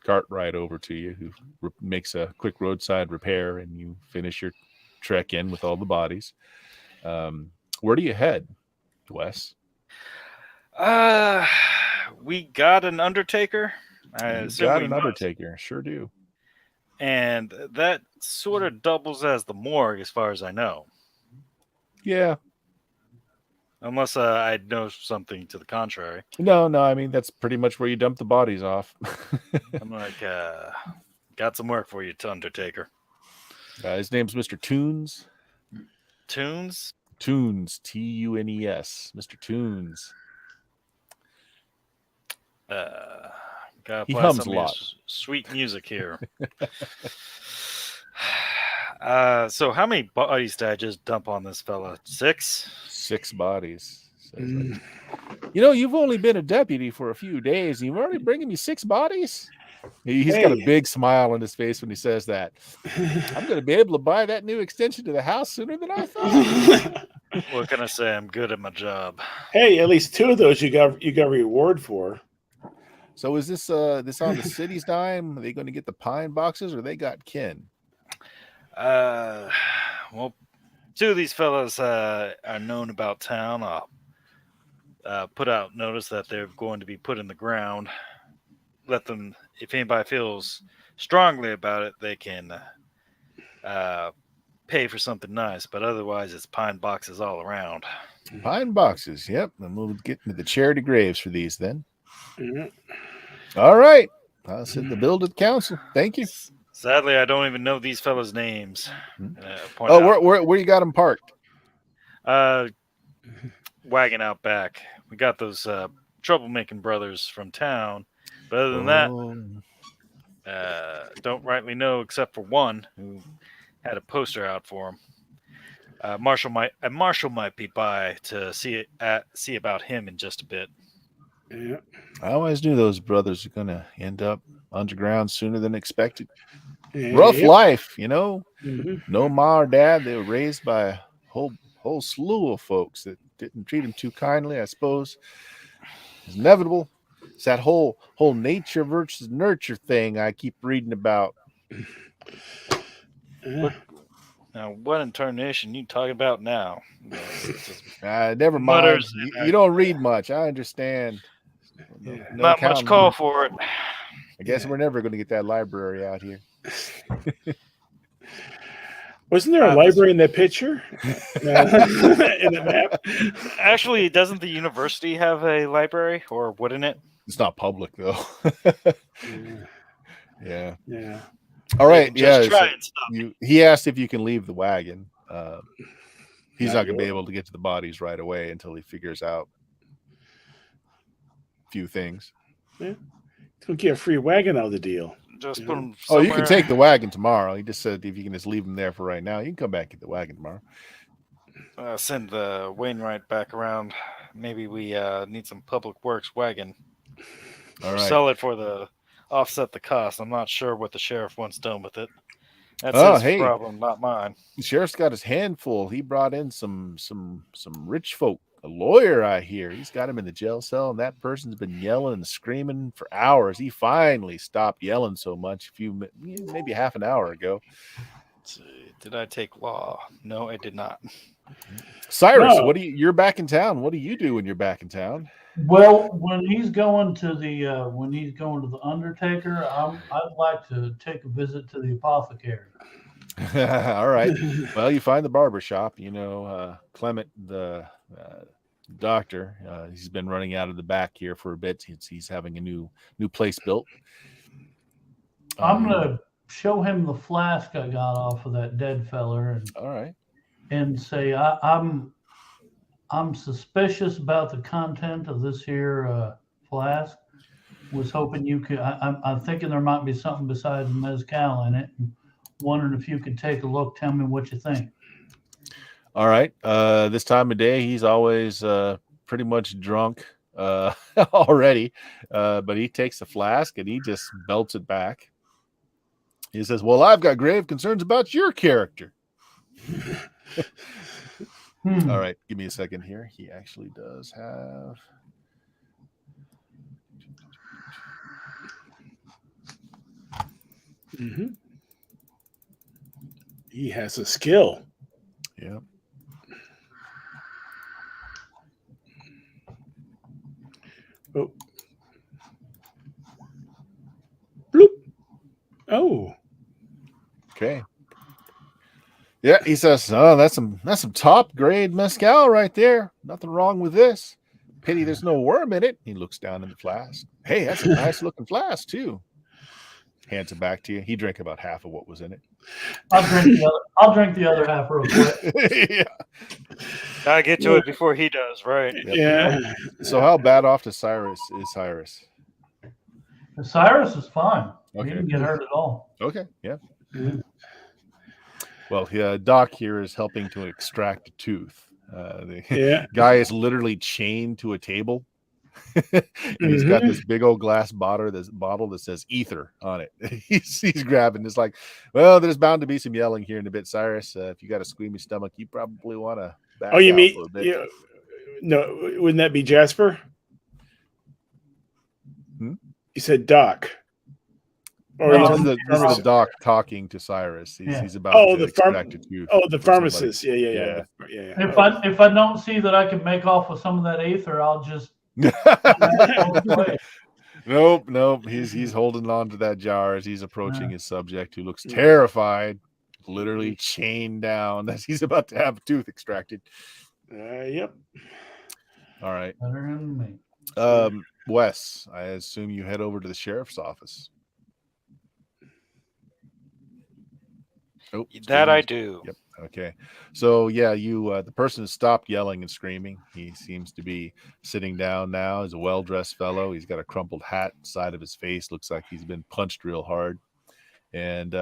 cart ride over to you, who makes a quick roadside repair, and you finish your trek in with all the bodies. Where do you head, Wes? We got an undertaker. I You assume got we an must. undertaker, sure do. And that sort of doubles as the morgue, as far as I know. Yeah. Unless I know something to the contrary. No, I mean that's pretty much where you dump the bodies off. I'm like, got some work for you, Undertaker. His name's Mr. Tunes. Tunes? Tunes, Tunes, Mr. Tunes. Gotta He play hums some a lot. Sweet music here. So how many bodies did I just dump on this fella? 6? 6 bodies. Says, you've only been a deputy for a few days, and you've already bringing me 6 bodies. He's got a big smile on his face when he says that. I'm going to be able to buy that new extension to the house sooner than I thought. What can I say? I'm good at my job. Hey, at least 2 of those you got a reward for. So is this on the city's dime? Are they going to get the pine boxes, or they got kin? Well, 2 of these fellas are known about town. I'll put out notice that they're going to be put in the ground. Let them, if anybody feels strongly about it, they can pay for something nice. But otherwise, it's pine boxes all around. Pine boxes, yep. And we'll get into the charity graves for these then. Mhm. All right. I'll send the bill to the council. Thank you. Sadly, I don't even know these fellas' names. Where you got them parked? Wagon out back. We got those troublemaking brothers from town. But other than that, don't rightly know except for one who had a poster out for him. Marshall might be by to see about him in just a bit. Yeah. I always knew those brothers are going to end up underground sooner than expected. Yeah. Rough life, No ma or dad. They were raised by a whole slew of folks that didn't treat them too kindly, I suppose. It's inevitable. It's that whole nature versus nurture thing I keep reading about. Now, what in tarnation you talking about now? Never mind. Mutters You don't read much. I understand. No Not much call for it. I guess we're never going to get that library out here. Wasn't there a library in that picture? In the map? Actually, doesn't the university have a library, or wouldn't it? It's not public, though. Yeah. All right. Just try and stop. He asked if you can leave the wagon. He's not going to be able to get to the bodies right away until he figures out a few things. Yeah. He's going to get a free wagon out of the deal. Just put them you can take the wagon tomorrow. He just said if you can just leave them there for right now. You can come back and get the wagon tomorrow. Send the Wainwright back around. Maybe we need some public works wagon. All right. Sell it for the offset the cost. I'm not sure what the sheriff wants done with it. That's his problem, not mine. The sheriff's got his hand full. He brought in some rich folk. A lawyer, I hear. He's got him in the jail cell, and that person's been yelling and screaming for hours. He finally stopped yelling so much maybe half an hour ago. Did I take law? No, I did not. Cyrus, you're back in town. What do you do when you're back in town? Well, when he's going to the undertaker, I'd like to take a visit to the apothecary. All right. Well, you find the barber shop. Clement, the doctor. He's been running out of the back here for a bit. He's having a new place built. I'm gonna show him the flask I got off of that dead feller, all right, and say I'm suspicious about the content of this here flask. Was hoping you could. I'm thinking there might be something besides mezcal in it. Wondering if you could take a look. Tell me what you think. All right. This time of day, he's always pretty much drunk already. But he takes the flask and he just belts it back. He says, "Well, I've got grave concerns about your character." All right. Give me a second here. He actually does have... Mm-hmm. He has a skill. Yeah. Oh. Bloop. Oh. Okay. Yeah, he says, "Oh, that's some top grade mezcal right there. Nothing wrong with this. Pity there's no worm in it." He looks down in the flask. Hey, that's a nice looking flask too. Hands it back to you. He drank about half of what was in it. I'll drink the other half real quick. Yeah. Gotta get to it before he does, right? Yep. Yeah. So how bad off to Cyrus is Cyrus? Cyrus is fine. He Okay. didn't get hurt at all. Okay. Yeah. Well, Doc here is helping to extract a tooth. The Yeah. guy is literally chained to a table. And he's got this big old glass bottle that says ether on it. he's grabbing. It's like, well, there's bound to be some yelling here in a bit, Cyrus. If you got a squeamy stomach, you probably want to back Oh, you out mean for a bit. yeah? No, wouldn't that be Jasper? Hmm? You said Doc. Or No, he's This is the Doc talking to Cyrus. He's about Oh, to the extract a tooth. the for pharmacist. somebody. Yeah. If I don't see that I can make off with some of that ether, I'll just Nope. He's holding on to that jar as he's approaching his subject, who looks terrified, literally chained down as he's about to have a tooth extracted. Yep. All right. better than me. Wes, I assume you head over to the sheriff's office. Oh, That I do. Yep. Okay. So yeah, the person has stopped yelling and screaming. He seems to be sitting down now. He's a well-dressed fellow. He's got a crumpled hat side of his face. Looks like he's been punched real hard. And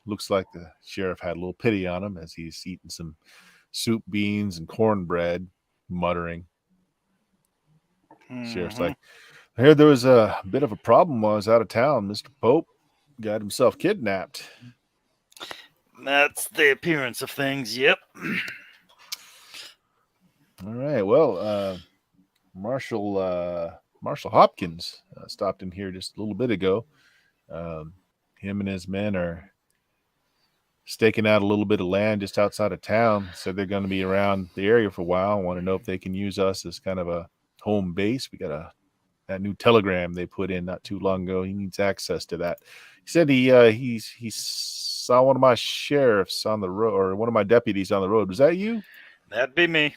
looks like the sheriff had a little pity on him as he's eating some soup, beans, and cornbread, muttering. Sheriff's like, I heard there was a bit of a problem while I was out of town. Mr. Pope got himself kidnapped. That's the appearance of things. Yep. All right. Well, Marshal Hopkins stopped in here just a little bit ago. Him and his men are staking out a little bit of land just outside of town. So they're going to be around the area for a while. I want to know if they can use us as kind of a home base. We got that new telegram they put in not too long ago. He needs access to that. He said he saw one of my sheriffs on the road, or one of my deputies on the road. Was that you? That'd be me.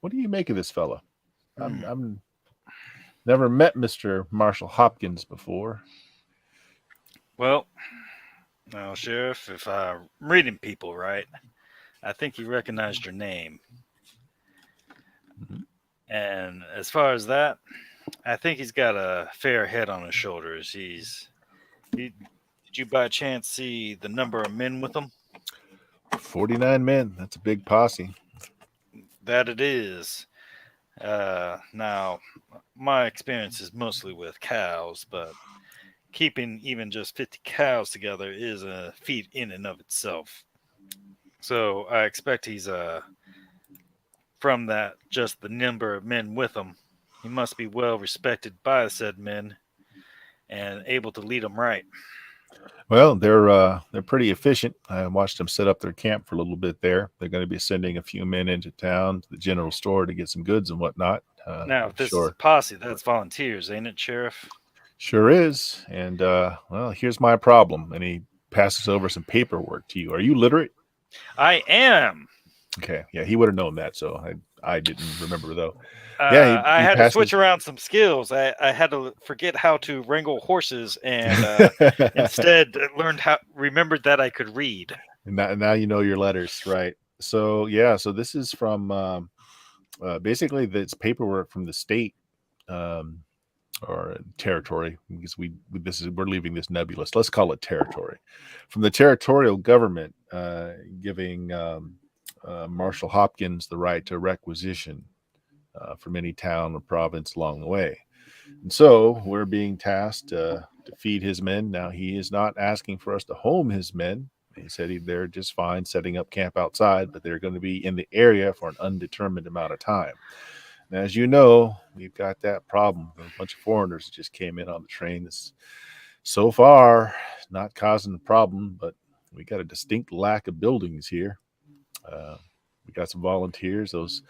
What do you make of this fella? I'm never met Mr. Marshal Hopkins before. Well, Sheriff, if I'm reading people right, I think he recognized your name. Mm-hmm. And as far as that, I think he's got a fair head on his shoulders. Did you by chance see the number of men with him? 49 men. That's a big posse. That it is. Now, my experience is mostly with cows, but keeping even just 50 cows together is a feat in and of itself. So I expect he's from that, just the number of men with him, he must be well respected by said men and able to lead them right. Well, they're pretty efficient. I watched them set up their camp for a little bit there. They're going to be sending a few men into town to the general store to get some goods and whatnot. Now, if this is a posse, that's volunteers, ain't it, Sheriff? Sure is. And well, here's my problem. And he passes over some paperwork to you. Are you literate? I am. Okay. Yeah, he would have known that. So I didn't remember though. I had to switch around some skills. I had to forget how to wrangle horses and instead remembered that I could read. And now you know your letters, right? So yeah, so this is from basically that's paperwork from the state or territory, because we're leaving this nebulous. Let's call it territory, from the territorial government, giving Marshal Hopkins the right to requisition from any town or province along the way. And so we're being tasked to feed his men. Now, he is not asking for us to home his men. He said they're just fine setting up camp outside, but they're going to be in the area for an undetermined amount of time. And as you know, we've got that problem. A bunch of foreigners just came in on the train this So far, not causing a problem, but we got a distinct lack of buildings here. We got some volunteers. Those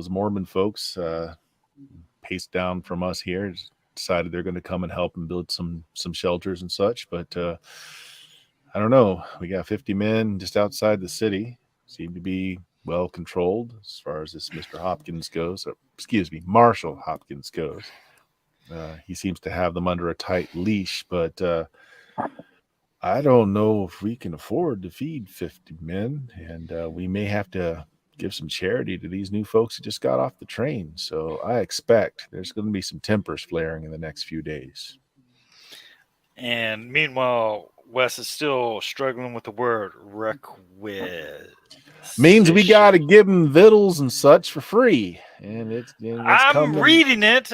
Mormon folks paced down from us here, decided they're going to come and help and build some shelters and such. But I don't know. We got 50 men just outside the city. Seem to be well controlled as far as this Mr. Hopkins goes. Or, excuse me, Marshall Hopkins goes. He seems to have them under a tight leash, but I don't know if we can afford to feed 50 men, and we may have to give some charity to these new folks who just got off the train. So I expect there's going to be some tempers flaring in the next few days. And meanwhile, Wes is still struggling with the word requisition. Means we got to give them victuals and such for free, and it's I'm coming. reading it.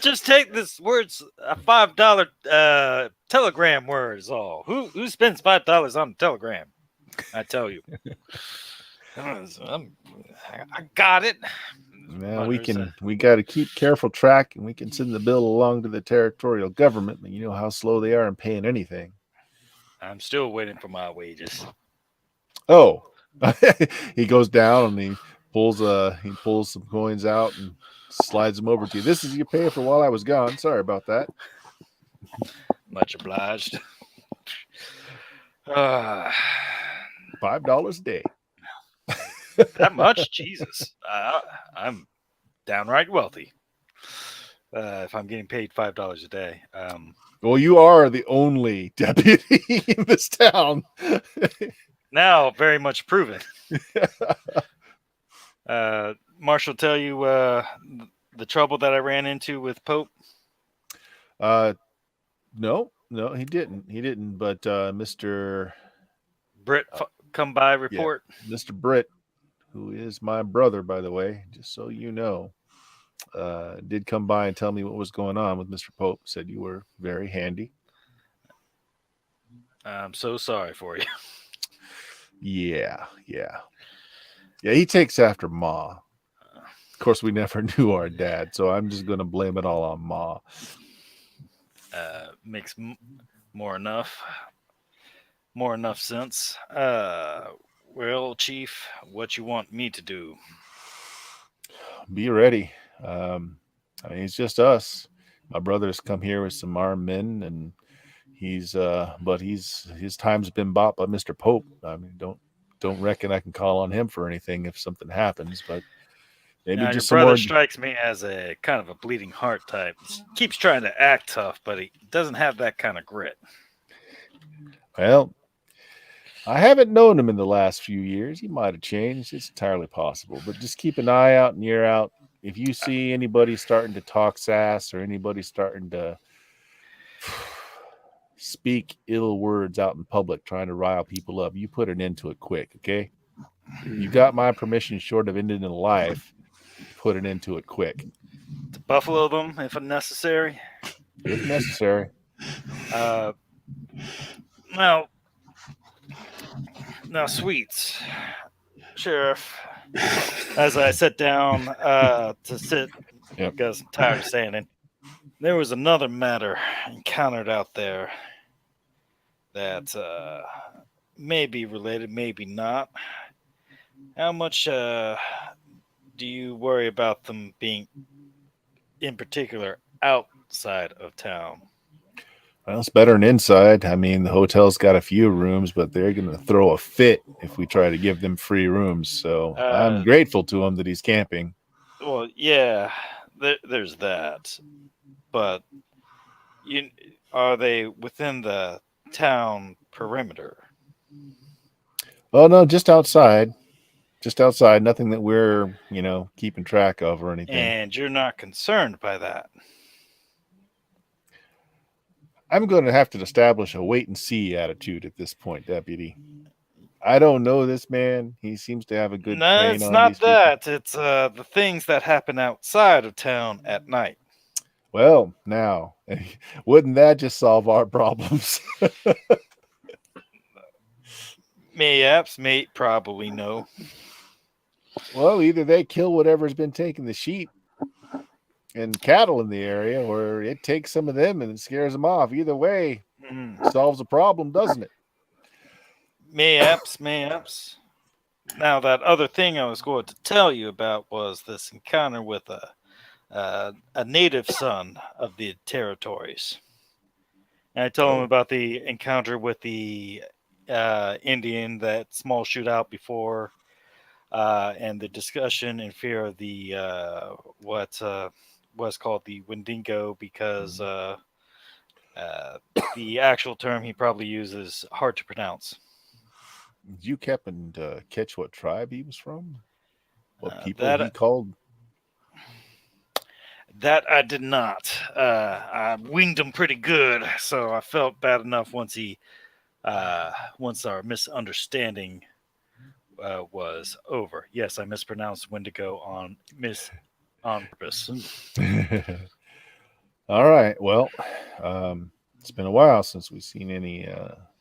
Just take this word's a $5 telegram word is all. Who spends $5 on a telegram? I tell you. I got it. Now we got to keep careful track, and we can send the bill along to the territorial government, but you know how slow they are in paying anything. I'm still waiting for my wages. Oh, he goes down and he pulls some coins out and slides them over to you. This is your pay for while I was gone. Sorry about that. Much obliged. $5 a day. That much? Jesus. I'm downright wealthy. If I'm getting paid $5 a day. Well, you are the only deputy in this town. Now, very much proven. Marshall, tell you the trouble that I ran into with Pope? No, he didn't. But Mr. Britt come by report. Yeah, Mr. Britt, who is my brother, by the way, just so you know, did come by and tell me what was going on with Mr. Pope. Said you were very handy. I'm so sorry for you. Yeah. He takes after Ma. Of course, we never knew our dad, so I'm just going to blame it all on Ma. Makes more enough sense. Well, Chief, what you want me to do? Be ready. I mean, it's just us. My brother's come here with some armed men, and his time's been bought by Mr. Pope. I mean, don't reckon I can call on him for anything if something happens, but maybe now, just your brother more... strikes me as a kind of a bleeding heart type. He keeps trying to act tough, but he doesn't have that kind of grit. Well, I haven't known him in the last few years. He might have changed. It's entirely possible, but just keep an eye out and ear out. If you see anybody starting to talk sass or anybody starting to speak ill words out in public, trying to rile people up, you put an end to it quick, okay? You got my permission short of ending in life. Put an end to it quick. To buffalo them if necessary. If necessary. Now, Sweets, Sheriff, as I sat down to sit, because I'm tired of saying it, there was another matter encountered out there that may be related, maybe not. How much do you worry about them being, in particular, outside of town? Well, it's better than inside. I mean, the hotel's got a few rooms, but they're going to throw a fit if we try to give them free rooms. So I'm grateful to him that he's camping. Well, yeah, there's that. But are they within the town perimeter? Oh, no, just outside. Just outside. Nothing that we're, keeping track of or anything. And you're not concerned by that? I'm going to have to establish a wait-and-see attitude at this point, Deputy. I don't know this man. He seems to have a good train on. No, it's not that. People. It's the things that happen outside of town at night. Well, now, wouldn't that just solve our problems? Mayhaps, mate, probably no. Well, either they kill whatever's been taking the sheep, and cattle in the area, or it takes some of them and it scares them off. Either way, solves the problem, doesn't it? Mayhaps. Now, that other thing I was going to tell you about was this encounter with a native son of the territories. And I told him about the encounter with the Indian, that small shootout before, and the discussion in fear of the what was called the Wendigo, because the actual term he probably uses hard to pronounce. Did you catch what tribe he was from? What people that he called? That I did not. I winged him pretty good, so I felt bad enough once our misunderstanding was over. Yes, I mispronounced Wendigo on purpose. All right. Well, it's been a while since we've seen any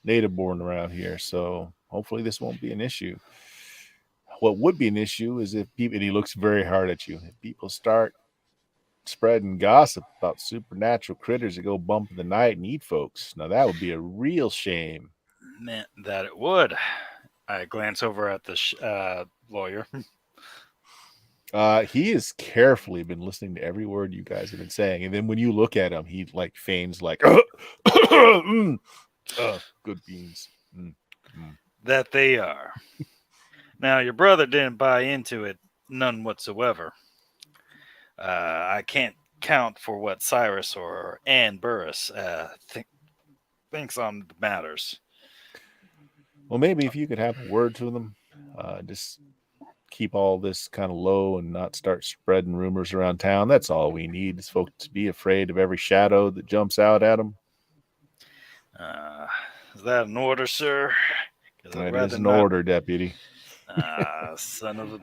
native born around here, so hopefully this won't be an issue. What would be an issue is if people, and he looks very hard at you, if people start spreading gossip about supernatural critters that go bump in the night and eat folks. Now that would be a real shame. Meant that it would. I glance over at the lawyer. He has carefully been listening to every word you guys have been saying, and then when you look at him, he like feigns like, good beans. That they are. Now, your brother didn't buy into it, none whatsoever. I can't count for what Cyrus or Ann Burris thinks on the matters. Well, maybe if you could have a word to them, just keep all this kind of low and not start spreading rumors around town. That's all we need, is folks to be afraid of every shadow that jumps out at them. Is that an order, sir? That is an order, deputy. Son of a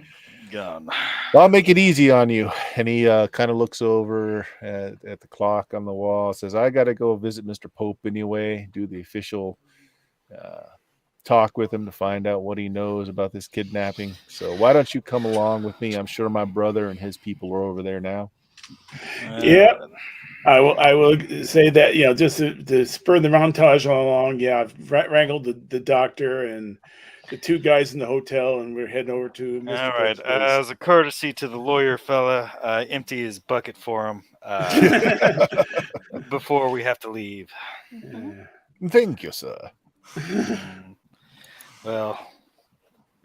gun. Well, I'll make it easy on you. And he kind of looks over at the clock on the wall, says, I got to go visit Mr. Pope anyway, do the official talk with him to find out what he knows about this kidnapping. So why don't you come along with me? I'm sure my brother and his people are over there now. Yeah. I will say that, just to spur the montage along. Yeah, I've wrangled the doctor and the two guys in the hotel, and we're heading over to Mr. All right. As a courtesy to the lawyer fella, empty his bucket for him before we have to leave. Thank you, sir. Well,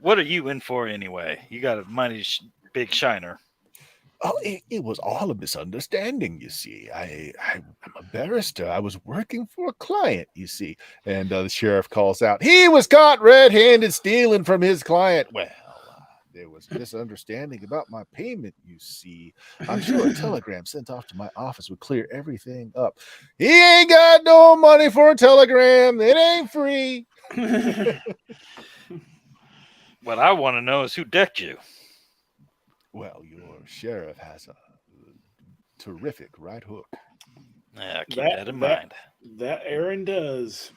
what are you in for anyway? You got a mighty big shiner. Oh, it was all a misunderstanding, you see. I'm a barrister. I was working for a client, you see. And the sheriff calls out, he was caught red-handed stealing from his client. Well, there was a misunderstanding about my payment, you see. I'm sure a telegram sent off to my office would clear everything up. He ain't got no money for a telegram. It ain't free. What I want to know is who decked you. Well, your sheriff has a terrific right hook. Yeah, keep that in mind. That Aaron does.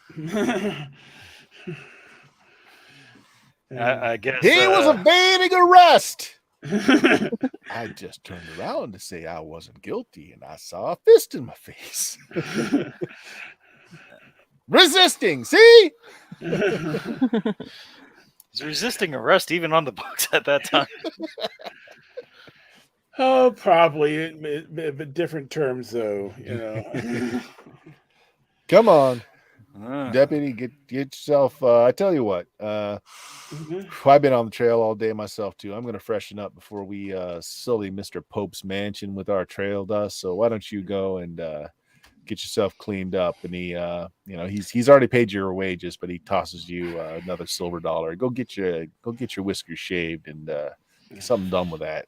I guess he was evading arrest. I just turned around to say I wasn't guilty, and I saw a fist in my face. Resisting, see? Is resisting arrest even on the books at that time? Oh, probably, but different terms, though. Come on, deputy, get yourself. I tell you what, I've been on the trail all day myself too. I'm going to freshen up before we sully Mr. Pope's mansion with our trail dust. So why don't you go and get yourself cleaned up? And he, he's already paid your wages, but he tosses you another silver dollar. Go get your whiskers shaved and get something done with that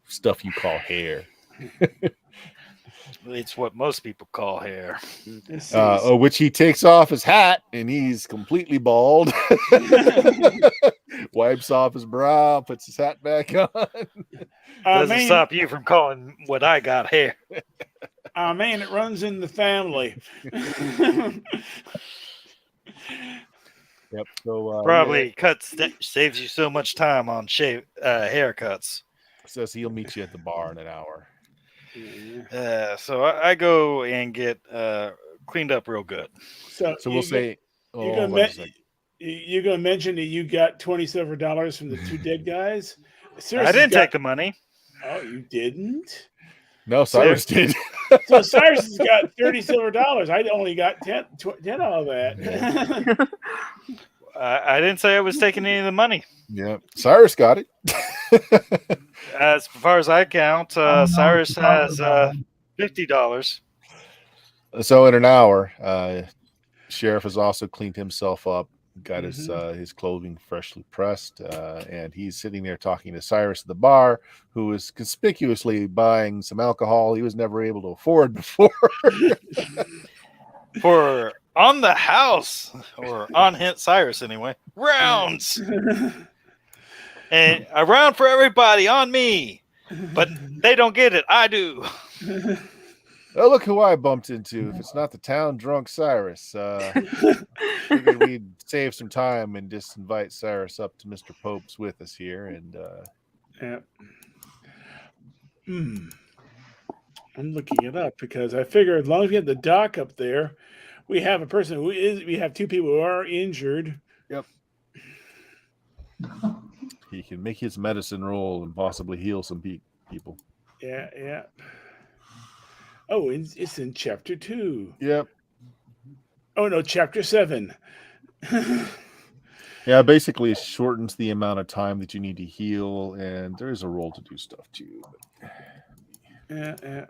stuff you call hair. It's what most people call hair. Which he takes off his hat and he's completely bald. Wipes off his brow, puts his hat back on. Doesn't stop you from calling what I got hair. It runs in the family. Yep. So probably saves you so much time on haircuts. Says he'll meet you at the bar in an hour. Yeah. So I go and get cleaned up real good. So we'll say, you're hold gonna on a second. you're gonna mention that you got $20 silver from the two dead guys. I didn't take the money. Oh, you didn't? No, Cyrus did. So Cyrus has got $30 silver. I only got 10 out of that. I didn't say I was taking any of the money. Yeah, Cyrus got it. As far as I count, Cyrus has $50. So in an hour, Sheriff has also cleaned himself up, got his clothing freshly pressed, and he's sitting there talking to Cyrus at the bar, who is conspicuously buying some alcohol he was never able to afford before. For on the house, or on Hint Cyrus anyway, rounds. And a round for everybody on me. But they don't get it. I do. Oh, look who I bumped into. If it's not the town drunk Cyrus. Figured we'd save some time and just invite Cyrus up to Mr. Pope's with us here. And Yeah. I'm looking it up because I figure as long as we have the doc up there, we have a person we have two people who are injured. Yep. He can make his medicine roll and possibly heal some people. Yeah. Oh, it's in chapter 2. Yep. Oh no, chapter 7. Yeah, basically it shortens the amount of time that you need to heal, and there is a role to do stuff too. Yeah.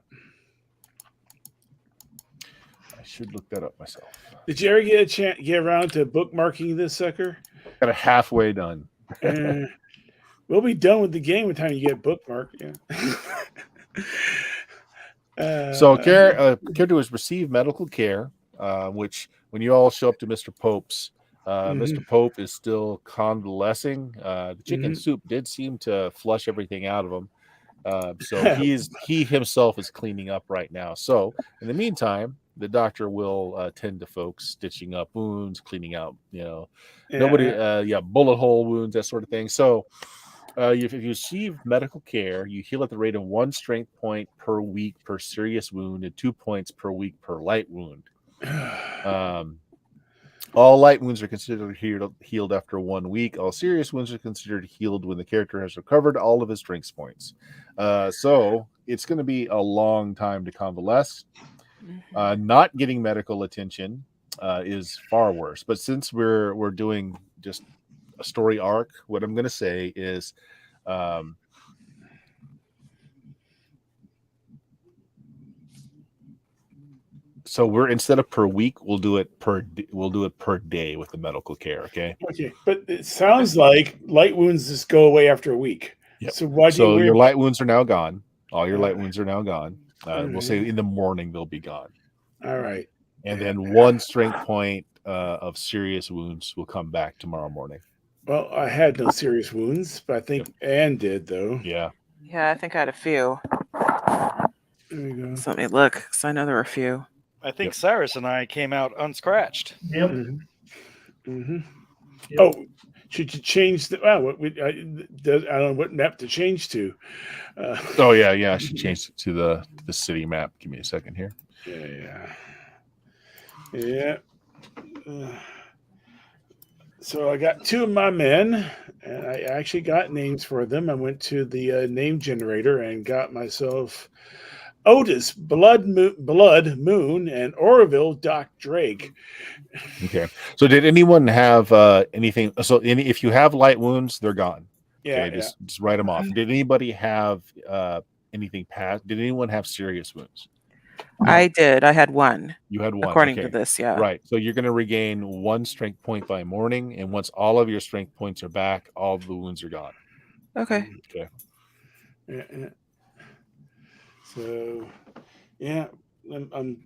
I should look that up myself. Did you ever get a chance get around to bookmarking this sucker? Got it halfway done. We'll be done with the game by the time you get bookmarked. Yeah. So characters receive medical care, which when you all show up to Mr. Pope's, Mr. Pope is still convalescing. The chicken soup did seem to flush everything out of him. So he himself is cleaning up right now. So in the meantime, the doctor will tend to folks stitching up wounds, cleaning out, bullet hole wounds, that sort of thing. So if you receive medical care, you heal at the rate of 1 strength point per week per serious wound and 2 points per week per light wound. All light wounds are considered healed after 1 week. All serious wounds are considered healed when the character has recovered all of his strength points. So it's going to be a long time to convalesce. Not getting medical attention is far worse. But since we're doing just a story arc, what I'm going to say is so we're, instead of per week, we'll do it per day with the medical care. Okay, but it sounds like light wounds just go away after a week. Yep. So your light wounds are now gone. All your light wounds are now gone. We'll say in the morning they'll be gone. All right. And then 1 strength point of serious wounds will come back tomorrow morning. Well, I had no serious wounds, but I think Anne did, though. Yeah. Yeah, I think I had a few. There you go. So let me look, because I know there were a few. I think Cyrus and I came out unscratched. Yep. Yep. Oh, should you change the? Well, I don't know what map to change to. I should change it to the city map. Give me a second here. Yeah. So I got 2 of my men, and I actually got names for them. I went to the name generator and got myself Otis Blood Moon and Orville Doc Drake. Okay. So did anyone have anything? So if you have light wounds, they're gone. Yeah. Okay, just write them off. Did anybody have anything past? Did anyone have serious wounds? I did. I had 1. You had 1. According to this, yeah. Right. So you're going to regain 1 strength point by morning, and once all of your strength points are back, all of the wounds are gone. Okay. Okay. Yeah. So, I'm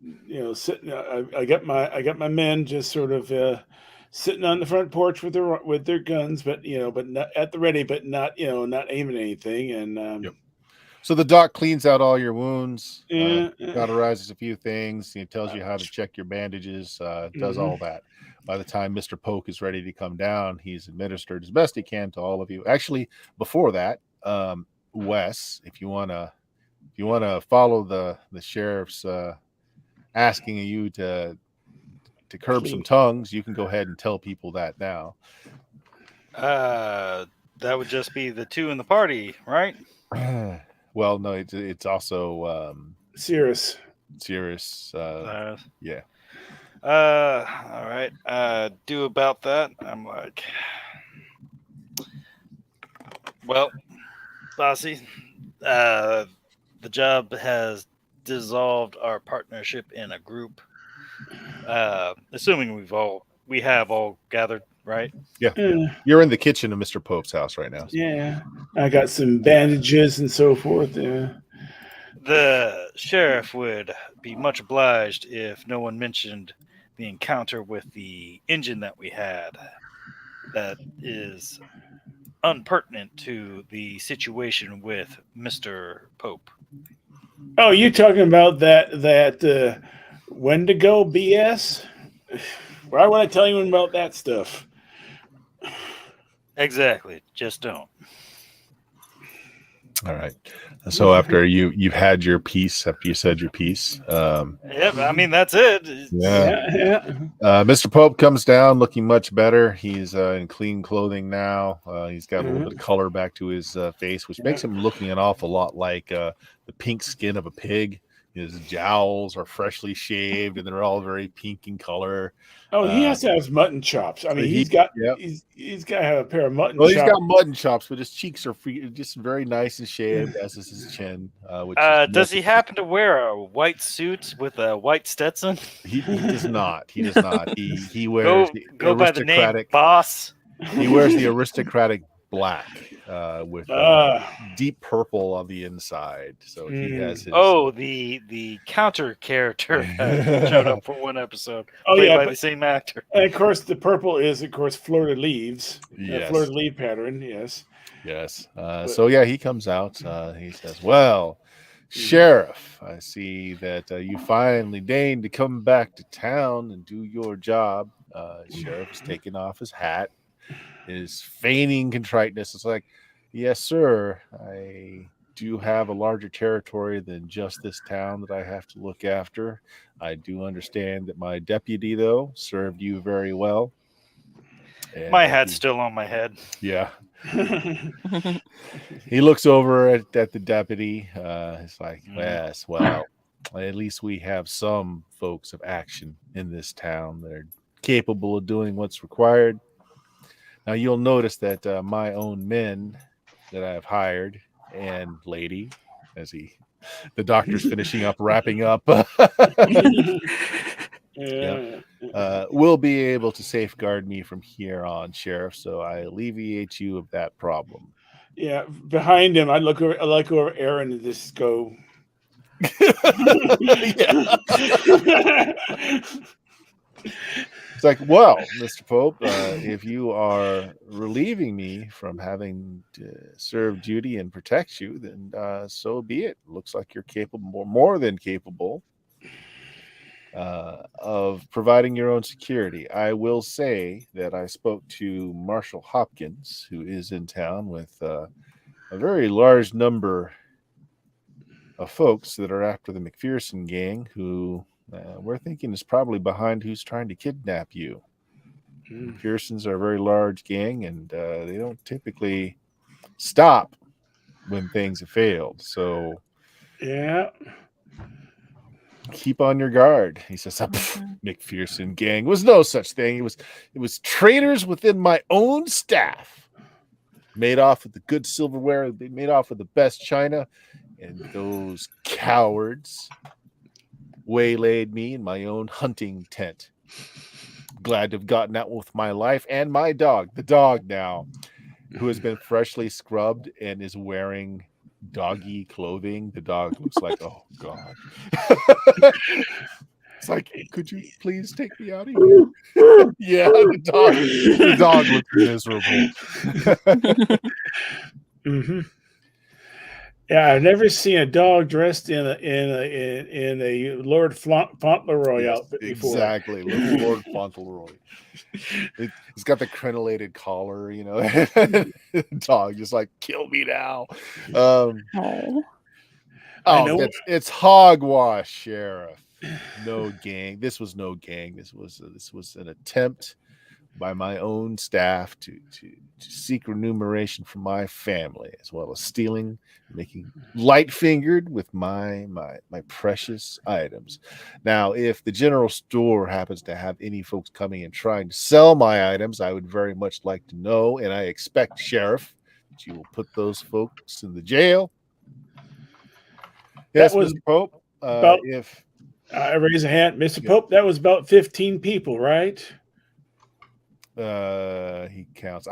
sitting. I got my men just sort of sitting on the front porch with their guns, but not at the ready, but not aiming anything. And so the doc cleans out all your wounds, cauterizes a few things. He tells you how to check your bandages, does all that. By the time Mr. Poke is ready to come down, he's administered as best he can to all of you. Actually, before that, Wes, if you want to if you want to follow the sheriff's asking you to curb some tongues, you can go ahead and tell people that now. That would just be the two in the party, right? Well, no, it's also Cirrus. Cirrus. Yeah. All right. Do about that. I'm like, well, bossy, the job has dissolved our partnership in a group. Assuming we have all gathered, right? Yeah. You're in the kitchen of Mr. Pope's house right now. Yeah. I got some bandages and so forth. Yeah. The sheriff would be much obliged if no one mentioned the encounter with the engine that we had. That is unpertinent to the situation with Mr. Pope. Oh, you talking about that Wendigo BS? Why would I tell anyone about that stuff? Exactly. Just don't. All right. So after you've had your piece, after you said your piece, Yep, I mean that's it. Yeah. Mr. Pope comes down looking much better. He's in clean clothing now. He's got a little bit of color back to his face, which makes him looking an awful lot like the pink skin of a pig. His jowls are freshly shaved, and they're all very pink in color. Oh, he has to have his mutton chops. I mean, he's got to have a pair of mutton chops. Well, he's got mutton chops, but his cheeks are just very nice and shaved, as is his chin. Does he happen to wear a white suit with a white Stetson? He does not. He does not. He wears go by the name Boss. He wears the aristocratic black with deep purple on the inside. So he has his. Oh, the counter character showed up for one episode. Oh, played by the same actor. And of course, the purple is, of course, fleur de leaves. Yes. Fleur de lis pattern. Yes. Yes. So yeah, he comes out. He says, "Well, Sheriff, I see that you finally deigned to come back to town and do your job." Sheriff is taking off his hat. Is feigning contriteness. It's like, yes, sir, I do have a larger territory than just this town that I have to look after. I do understand that my deputy, though, served you very well. And my hat's still on my head. Yeah. He looks over at the deputy. It's like, yes, well, at least we have some folks of action in this town that are capable of doing what's required. Now, you'll notice that my own men that I've hired and lady, as the doctor's finishing up, wrapping up, will be able to safeguard me from here on, Sheriff. So I alleviate you of that problem. Yeah, behind him, I look over Aaron and just go. It's like, well, Mr. Pope, if you are relieving me from having to serve duty and protect you, then so be it. Looks like you're capable, more than capable, of providing your own security. I will say that I spoke to Marshal Hopkins, who is in town with a very large number of folks that are after the McPherson gang, who we're thinking is probably behind who's trying to kidnap you. Pearsons are a very large gang, and they don't typically stop when things have failed. So, yeah, keep on your guard. He says, McPherson gang was no such thing. It was traitors within my own staff. Made off with the good silverware. They made off with the best china, and those cowards waylaid me in my own hunting tent. Glad to have gotten out with my life and my dog. The dog now, who has been freshly scrubbed and is wearing doggy clothing. The dog looks like, oh God. It's like, could you please take me out of here? Yeah, the dog looks miserable. Yeah, I've never seen a dog dressed in a Lord Fauntleroy outfit before. Exactly, Lord Fauntleroy. It's got the crenellated collar, the dog just like, kill me now. I Oh, know. it's hogwash, Sheriff. No gang. This was no gang. This was an attempt by my own staff to seek remuneration from my family, as well as stealing, making light fingered with my precious items. Now, if the general store happens to have any folks coming and trying to sell my items, I would very much like to know, and I expect, Sheriff, that you will put those folks in the jail. That Yes, was Mr. Pope. about. If I raise a hand, Mr. Yeah. Pope. That was about 15 people, right? he counts,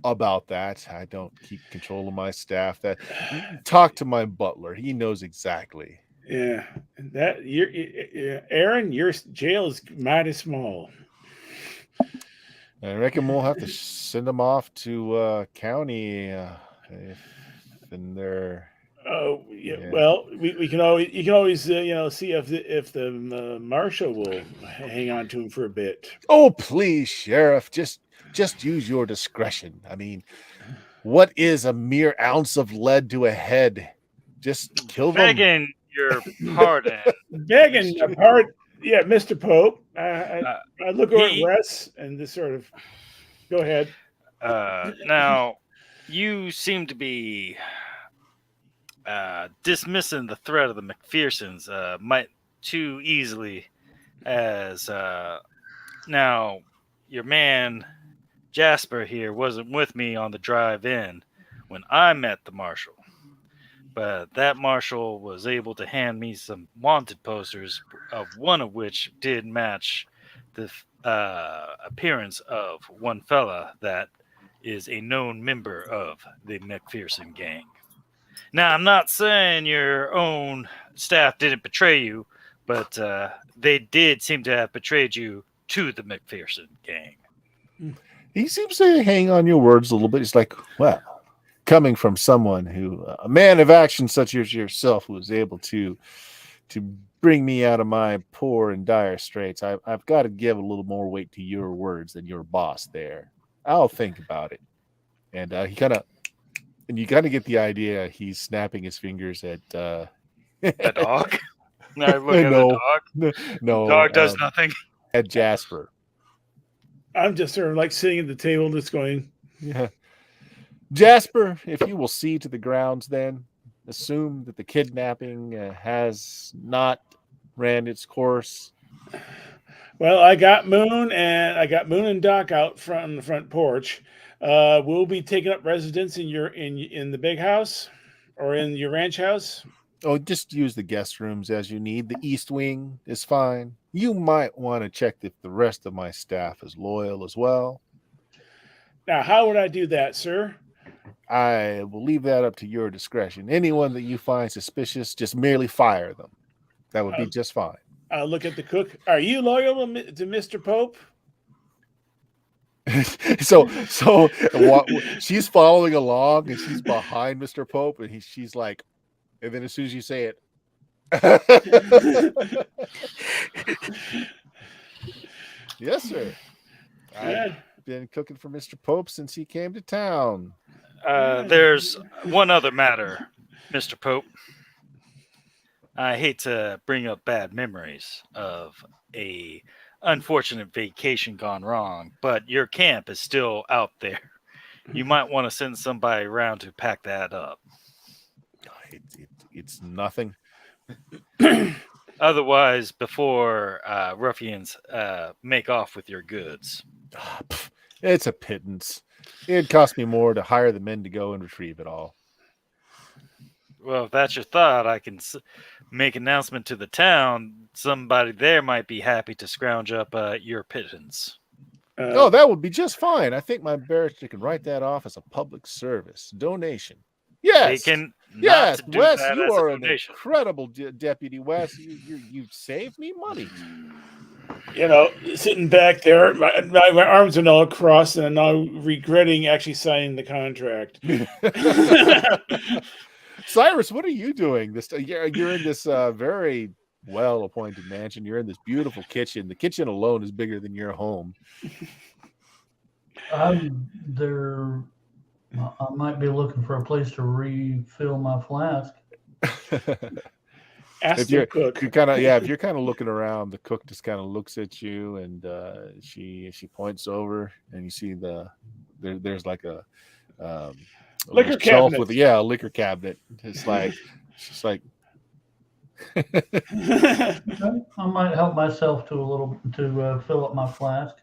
about that. I don't keep control of my staff. That you talk to my butler. He knows exactly. Yeah, that Aaron, your jail is mighty small. I reckon we'll have to send them off to county if in their. Oh, yeah. Yeah. Well, we can always you can always see if the marshal will hang on to him for a bit. Oh, please, Sheriff, just use your discretion. I mean, what is a mere ounce of lead to a head? Just kill them. Begging your pardon. Begging Mr. a part, yeah, Mr. Pope. I look over at Wes and this sort of. Go ahead. Now, you seem to be dismissing the threat of the McPhersons might too easily, as now your man Jasper here wasn't with me on the drive in when I met the marshal, but that marshal was able to hand me some wanted posters, of one of which did match the appearance of one fella that is a known member of the McPherson gang. Now, I'm not saying your own staff didn't betray you, but they did seem to have betrayed you to the McPherson gang. He seems to hang on your words a little bit. He's like, well, coming from someone who, a man of action such as yourself, who was able to bring me out of my poor and dire straits, I've got to give a little more weight to your words than your boss there. I'll think about it. And he kind of, and you kind of get the idea he's snapping his fingers at The dog? No, look at No. the dog. no, Dog does nothing. at Jasper. I'm just sort of like sitting at the table, just going. Yeah. Jasper, if you will see to the grounds, then assume that the kidnapping has not ran its course. Well, I got Moon and Doc out front on the front porch. We'll be taking up residence in the big house or in your ranch house. Oh, just use the guest rooms as you need. The East Wing is fine. You might want to check if the rest of my staff is loyal as well. Now, how would I do that, sir? I will leave that up to your discretion. Anyone that you find suspicious, just merely fire them. That would be just fine. I'll look at the cook. Are you loyal to Mr. Pope? so she's following along and she's behind Mr. Pope, and she's like, and then as soon as you say it, yes, sir. I've been cooking for Mr. Pope since he came to town. There's one other matter, Mr. Pope. I hate to bring up bad memories of a unfortunate vacation gone wrong, but your camp is still out there. You might want to send somebody around to pack that up. It's nothing. Otherwise, before ruffians make off with your goods. It's a pittance. It'd cost me more to hire the men to go and retrieve it all. Well, if that's your thought, I can make an announcement to the town. Somebody there might be happy to scrounge up your pittance. That would be just fine. I think my barrister can write that off as a public service donation. Yes. They can. Yes, do Wes, that you as a are an donation. incredible deputy, Wes. You saved me money. Sitting back there, my arms are all crossed, and I'm now regretting actually signing the contract. Cyrus, what are you doing? You're in this very well-appointed mansion. You're in this beautiful kitchen. The kitchen alone is bigger than your home. I might be looking for a place to refill my flask. Ask if the you're cook. if you're kind of looking around, the cook just kind of looks at you, and she points over, and you see there's like a Liquor little shelf with cabinet. a liquor cabinet. It's like she's like, Okay. I might help myself to a little to fill up my flask.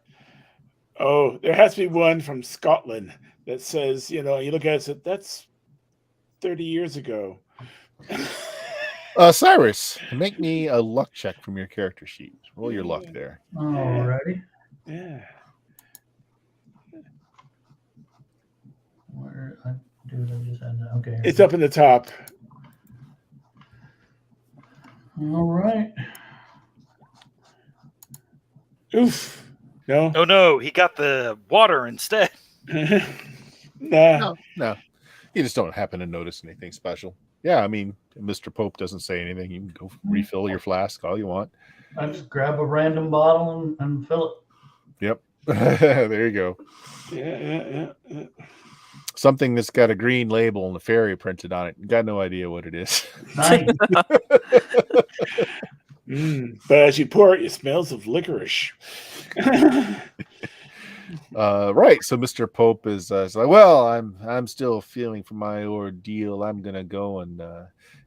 Oh, there has to be one from Scotland that says, you look at it and say, that's 30 years ago. Cyrus, make me a luck check from your character sheet. Roll your luck there. Alrighty. Yeah. Where I just had that. Okay. It's up in the top. All right. Oof. No. Oh no, he got the water instead. Nah. No, you just don't happen to notice anything special. Yeah, I mean, Mr. Pope doesn't say anything. You can go refill your flask all you want. I just grab a random bottle and fill it. Yep. There you go. Yeah. Something that's got a green label and a fairy printed on it. Got no idea what it is. Nice. But as you pour it, it smells of licorice. Right. So Mr. Pope is like, well, I'm still feeling from my ordeal. I'm gonna go and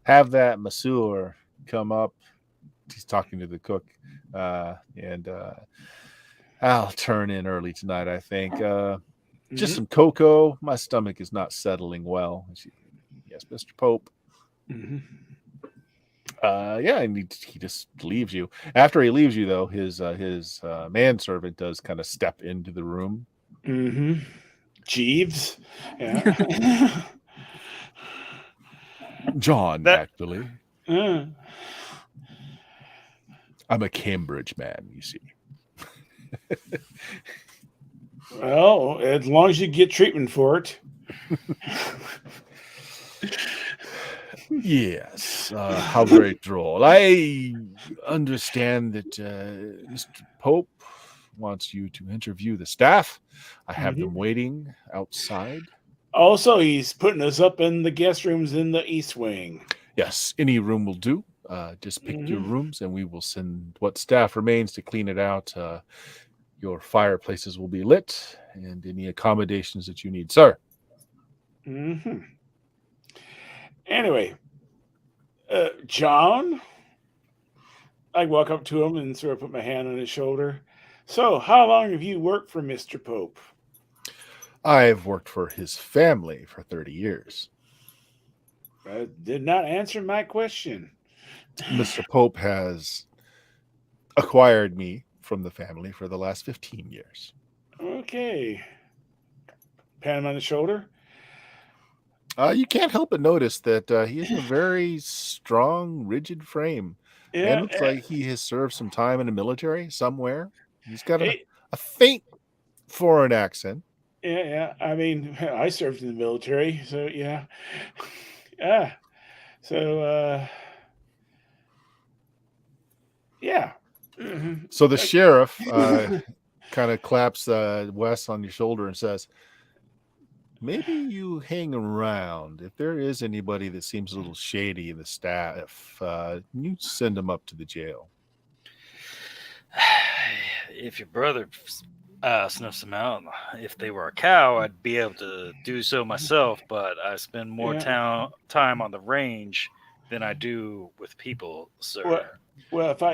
have that masseur come up. He's talking to the cook, and I'll turn in early tonight, I think. Just some cocoa. My stomach is not settling well. Yes, Mr. Pope. Yeah, and he just leaves you. After he leaves you, though, his manservant does kind of step into the room. Jeeves. Yeah. John, actually. Mm. I'm a Cambridge man, you see. Well, as long as you get treatment for it. Yes, how very droll. I understand that Mr. Pope wants you to interview the staff. I have them waiting outside. Also, he's putting us up in the guest rooms in the East Wing. Yes, any room will do. Just pick your rooms, and we will send what staff remains to clean it out. Your fireplaces will be lit, and any accommodations that you need, sir. Anyway, John, I walk up to him and sort of put my hand on his shoulder. So, how long have you worked for Mr. Pope? I've worked for his family for 30 years. Did not answer my question. Mr. Pope has acquired me from the family for the last 15 years. Okay. Pat him on the shoulder. You can't help but notice that he has a very strong, rigid frame. Yeah, and looks like he has served some time in the military somewhere. He's got a faint foreign accent. Yeah. I mean, I served in the military, so yeah. Yeah. So, yeah. So the sheriff kind of claps Wes on your shoulder and says, maybe you hang around. If there is anybody that seems a little shady in the staff, you send them up to the jail. If your brother snuffs them out, if they were a cow, I'd be able to do so myself, but I spend more time on the range than I do with people, sir. Well, if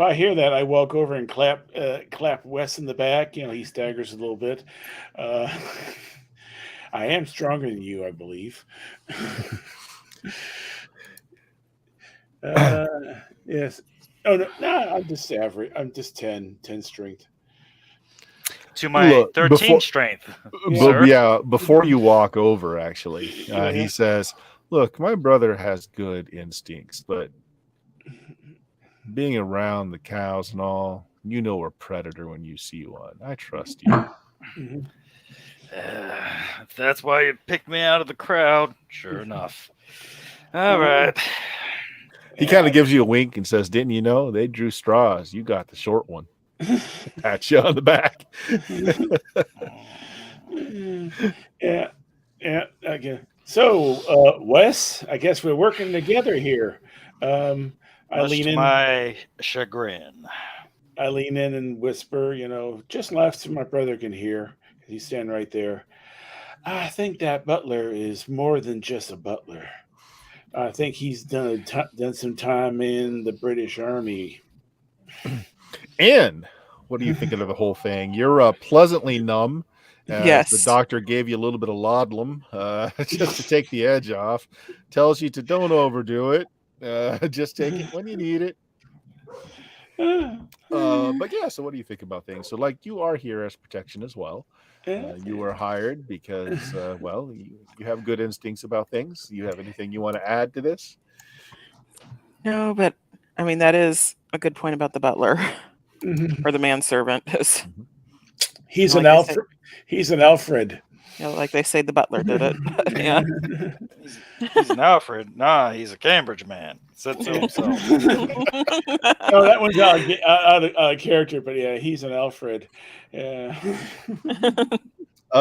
I hear that, I walk over and clap Wes in the back. He staggers a little bit. I am stronger than you, I believe. Yes. Oh no, I'm just average. I'm just 10 strength. To my 13 strength. Before you walk over, actually, he says, look, my brother has good instincts, but being around the cows and all, you know a predator when you see one. I trust you. If that's why you picked me out of the crowd, sure enough. All right. He kind of gives you a wink and says, didn't you know they drew straws? You got the short one. Pat you on the back. Yeah. Okay. So, Wes, I guess we're working together here. I Much lean to in. my chagrin. I lean in and whisper, just enough so my brother can hear. He's standing right there. I think that butler is more than just a butler. I think he's done some time in the British Army. And what are you thinking of the whole thing? You're pleasantly numb. As the Yes. doctor gave you a little bit of laudanum just to take the edge off. Tells you to don't overdo it. Just take it when you need it. But yeah, so what do you think about things? So like you are here as protection as well. You were hired because, well, you have good instincts about things. You have anything you want to add to this? No, but I mean that is a good point about the butler or the manservant. He's Like an they say- Alfred. He's an Alfred. Like they say, the butler did it. Yeah. He's an Alfred. Nah, he's a Cambridge man. Said so himself. Oh, that one's out of character, but yeah, he's an Alfred. Yeah.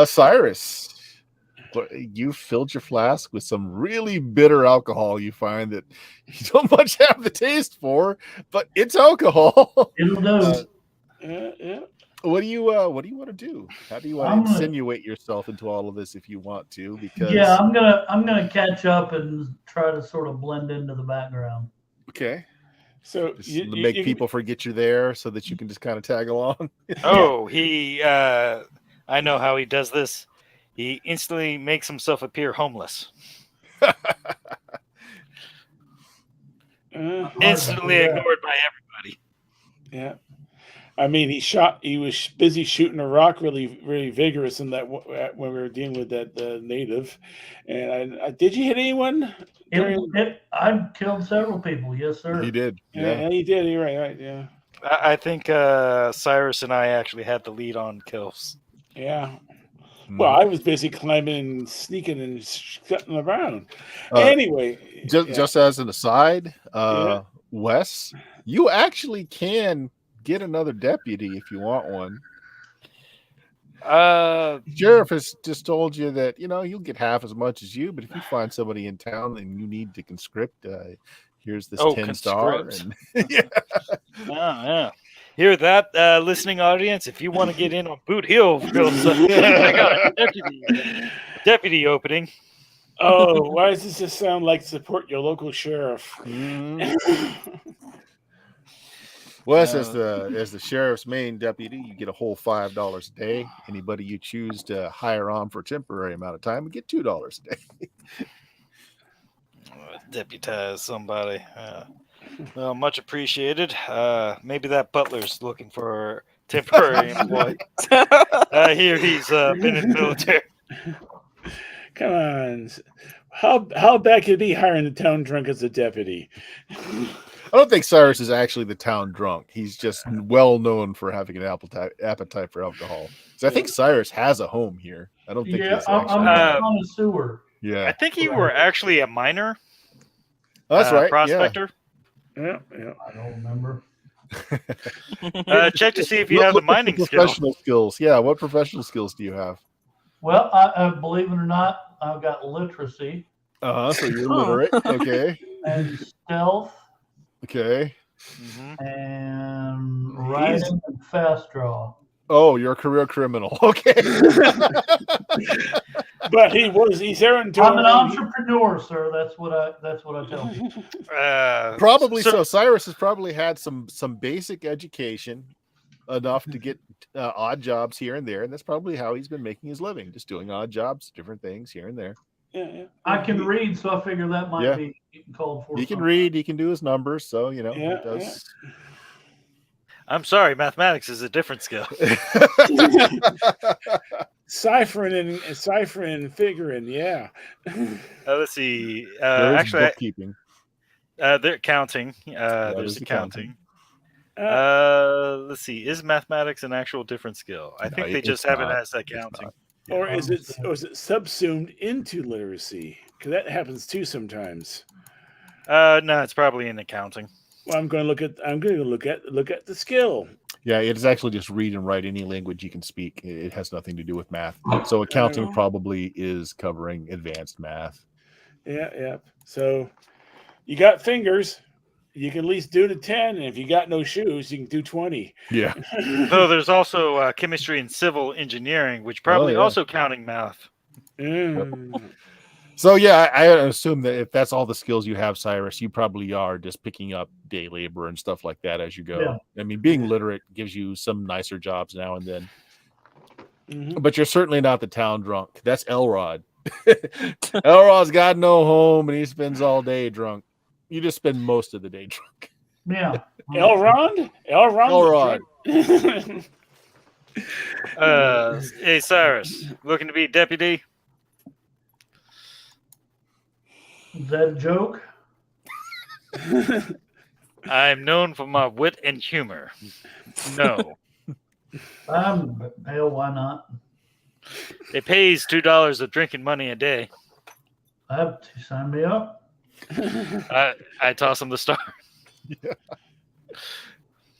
Cyrus, you filled your flask with some really bitter alcohol. You find that you don't much have the taste for, but it's alcohol. It'll do. Yeah. What do you want to do? How do you want to insinuate yourself into all of this if you want to? Because Yeah, I'm gonna catch up and try to sort of blend into the background. Okay. So just make people forget you're there so that you can just kind of tag along. Oh, I know how he does this. He instantly makes himself appear homeless. Instantly ignored by everybody. Yeah. I mean, he was busy shooting a rock really, really vigorous in that when we were dealing with that native. And did you hit anyone? I killed several people. Yes, sir. He did. Yeah, he did. You're right. Yeah. I think Cyrus and I actually had the lead on kills. Yeah. Well, I was busy climbing, sneaking, and scuttling around. Anyway, just as an aside, Wes, you actually can get another deputy if you want one. Sheriff has just told you that you'll get half as much as you, but if you find somebody in town and you need to conscript, here's this 10-star. And yeah. Hear that, listening audience? If you want to get in on BootHill, I got a deputy opening. Oh, why does this just sound like support your local sheriff? Wes, as the sheriff's main deputy, you get a whole $5 a day. Anybody you choose to hire on for a temporary amount of time, you get $2 a day. Deputize somebody. Well, much appreciated. Maybe that butler's looking for a temporary employee. I hear he's been in the military. Come on. How bad could it be hiring the town drunk as a deputy? I don't think Cyrus is actually the town drunk. He's just well known for having an appetite for alcohol. So I think Cyrus has a home here. I don't think he's I'm on a sewer. Yeah. I think you were actually a miner. That's right. Prospector. Yeah. I don't remember. Check to see if you have the mining professional skills. Yeah. What professional skills do you have? Well, I believe it or not, I've got literacy. So you're literate. Okay. And stealth. Okay. And writing and fast draw. Oh, you're a career criminal. Okay. But he's Aaron. I'm an entrepreneur, sir. That's what I tell you. Probably so. Cyrus has probably had some basic education enough to get odd jobs here and there, and that's probably how he's been making his living, just doing odd jobs, different things here and there. Yeah. I can read, so I figure that might be called for. He can read, he can do his numbers, so he does. Yeah. I'm sorry, mathematics is a different skill. Ciphering and figuring, yeah. Let's see. Actually, bookkeeping. They're counting. There's accounting. Let's see. Is mathematics an actual different skill? I think they just have it as accounting. Or is it subsumed into literacy? Because that happens too sometimes. No, it's probably in accounting. Well, I'm going to look at the skill. Yeah, it is actually just read and write any language you can speak. It has nothing to do with math. So accounting Oh. probably is covering advanced math. Yeah. So you got fingers. You can at least do to 10. And if you got no shoes, you can do 20. Yeah. Though there's also chemistry and civil engineering, which probably yeah. also counting math. Mm. So yeah, I assume that if that's all the skills you have, Cyrus, you probably are just picking up day labor and stuff like that as you go. Yeah. I mean, being literate gives you some nicer jobs now and then, Mhm. but you're certainly not the town drunk. That's Elrod. Elrod's got no home and he spends all day drunk. You just spend most of the day drunk. Yeah. Elrond? Elrod. The drunk? Hey, Cyrus, looking to be deputy? Is that a joke? I'm known for my wit and humor. No. Hell, why not? It pays $2 of drinking money a day. Sign me up. I toss him the star.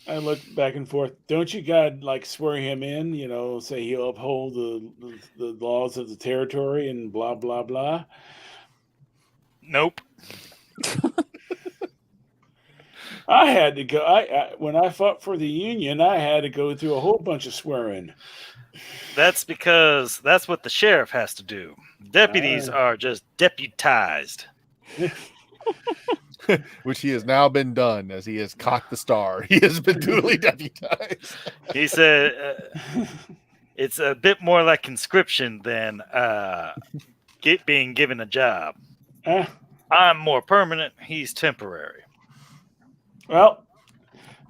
I look back and forth. Don't you God like swear him in? You know, say he'll uphold the laws of the territory and blah blah blah. Nope. I had to go. I when I fought for the Union, I had to go through a whole bunch of swearing. That's because that's what the sheriff has to do. Deputies are just deputized. Which he has now been done as he has cocked the star. He has been duly deputized. He said it's a bit more like conscription than being given a job. I'm more permanent. He's temporary. Well,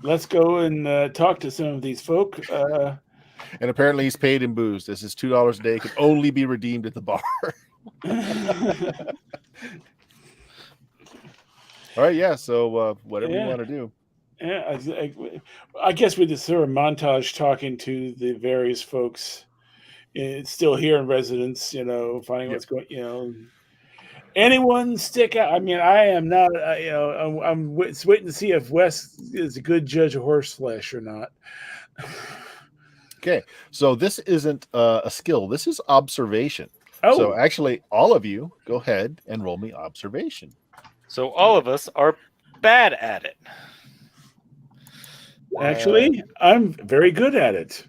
let's go and talk to some of these folk. And apparently he's paid in booze. This is $2 a day, can only be redeemed at the bar. All right, yeah. So whatever you want to do. Yeah, I guess we just sort of montage talking to the various folks. It's still here in residence, you know, finding what's going, you know. Anyone stick out? I mean, I am not, you know, I'm waiting to see if Wes is a good judge of horse flesh or not. Okay, so this isn't a skill. This is observation. Oh, So actually, all of you, go ahead and roll me observation. So all of us are bad at it. actually, I'm very good at it.